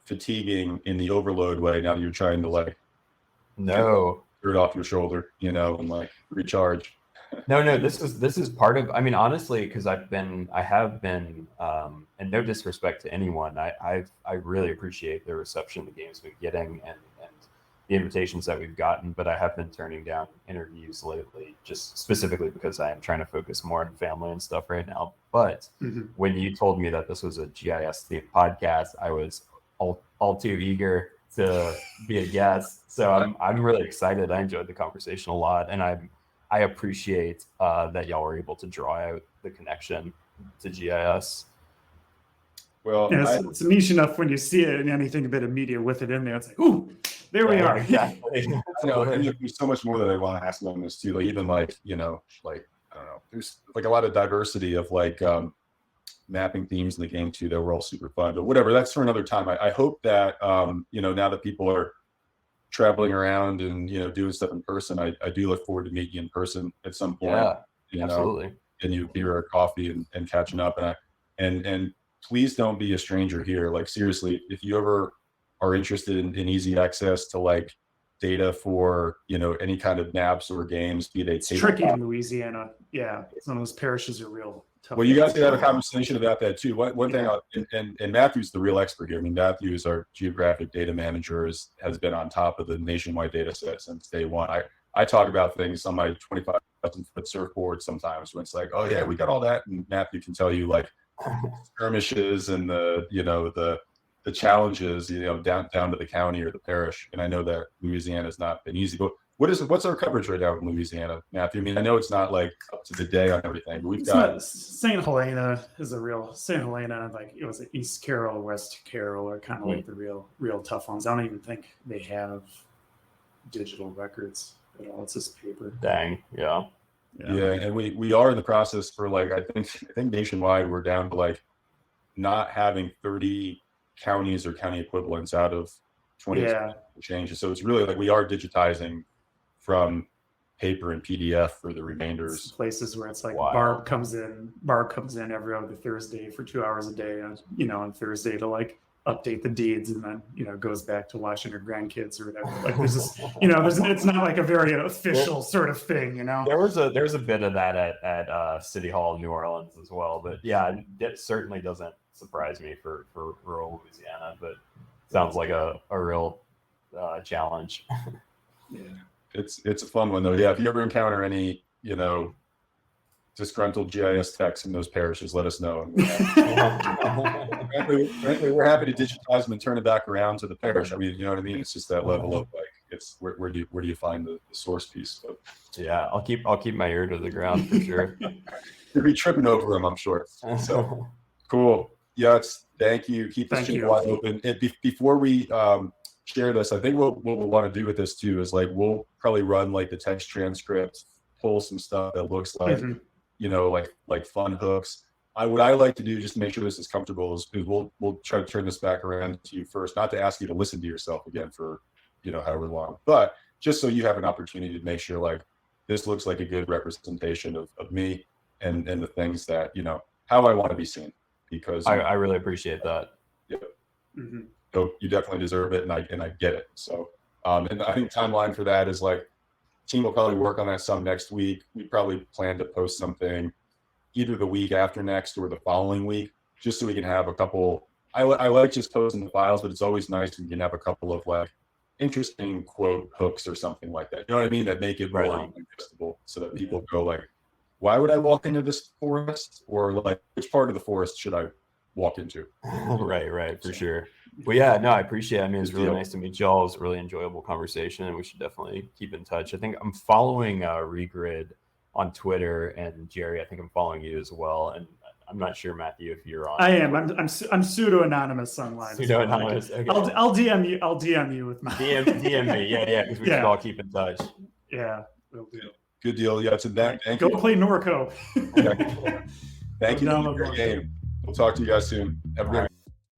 fatiguing in the overload way. Now that you're trying to, like, no, get it off your shoulder, and like recharge. No, this is part of, I mean, honestly, because I have been, and no disrespect to anyone, I really appreciate the reception the game's been getting and the invitations that we've gotten, but I have been turning down interviews lately, just specifically because I am trying to focus more on family and stuff right now. But when you told me that this was a GIS themed podcast, I was all too eager to be a guest. So I'm really excited. I enjoyed the conversation a lot, and I appreciate that y'all were able to draw out the connection to GIS. Well, it's niche enough when you see it in anything, a bit of media with it in there. It's like, ooh, there we are. Exactly. I know, and there's so much more that I want to ask on this too. Like, even like, like, I don't know, there's like a lot of diversity of like mapping themes in the game too that were all super fun. But whatever, that's for another time. I hope that now that people are traveling around and doing stuff in person, I do look forward to meeting you in person at some point. Yeah, absolutely. And you beer or coffee and catching up. And please don't be a stranger here. Like, seriously, if you ever are interested in easy access to like data for any kind of maps or games, be they it's tricky in Louisiana. Yeah, some of those parishes are real tough. Well, you guys could have a conversation about that too. One thing, and Matthew's the real expert here. I mean, Matthew's our geographic data manager, has been on top of the nationwide data set since day one. I talk about things on my 25,000-foot surfboard sometimes when it's like, oh yeah, we got all that, and Matthew can tell you like skirmishes and the the challenges, down to the county or the parish. And I know that Louisiana has not been easy, but what's our coverage right now in Louisiana, Matthew? I mean, I know it's not like up to the day on everything, but we've got St. Helena is a real St. Helena, like it was East Carroll, West Carroll are kind of like the real tough ones. I don't even think they have digital records at all. It's just paper. Dang, yeah. And we are in the process for like I think nationwide we're down to like not having 30 counties or county equivalents out of 20 changes. So it's really like we are digitizing from paper and PDF for the remainders. Some places where it's like Barb comes in every other Thursday for 2 hours a day, on Thursday to like update the deeds, and then goes back to watching her grandkids or whatever. Like there's this, it's not like a very official sort of thing, There's a bit of that at City Hall, New Orleans as well. But yeah, it certainly doesn't surprise me for rural Louisiana, but sounds like a real challenge. Yeah, it's a fun one though. Yeah, if you ever encounter any disgruntled GIS techs in those parishes, let us know. Frankly, we're happy to digitize them and turn it back around to the parish. I mean, you know what I mean? It's just that level of like, it's where do you find the source piece? But yeah, I'll keep my ear to the ground for sure. You'll be tripping over them, I'm sure. So cool. Yuts, thank you. Keep this channel wide open. And before we share this, I think what we'll want to do with this too is like we'll probably run like the text transcript, pull some stuff that looks like like fun hooks. What I like to do just to make sure this is comfortable is we'll try to turn this back around to you first, not to ask you to listen to yourself again for however long, but just so you have an opportunity to make sure like this looks like a good representation of me and the things that how I want to be seen, because I really appreciate that. Yeah. So you definitely deserve it, and I get it. So and I think timeline for that is like team will probably work on that some next week. We probably plan to post something either the week after next or the following week, just so we can have a couple. I like just posting the files, but it's always nice when you can have a couple of like interesting quote hooks or something like that. You know what I mean? That make it more digestible, so that people go like, why would I walk into this forest? Or like, which part of the forest should I walk into? Right, for sure. Well, yeah, no, I appreciate it. I mean, it's really nice to meet y'all. It was a really enjoyable conversation, and we should definitely keep in touch. I think I'm following Regrid on Twitter, and Jerry, I think I'm following you as well. And I'm not sure, Matthew, if you're on. I am. I'm pseudo anonymous online. Pseudo anonymous. Okay. I'll DM you. I'll DM you with my DM me. Yeah, because we should all keep in touch. Yeah, we'll do. Good deal. Yeah, so thank you. Go play NORCO. Thank you for your game. We'll talk to you guys soon. Have a great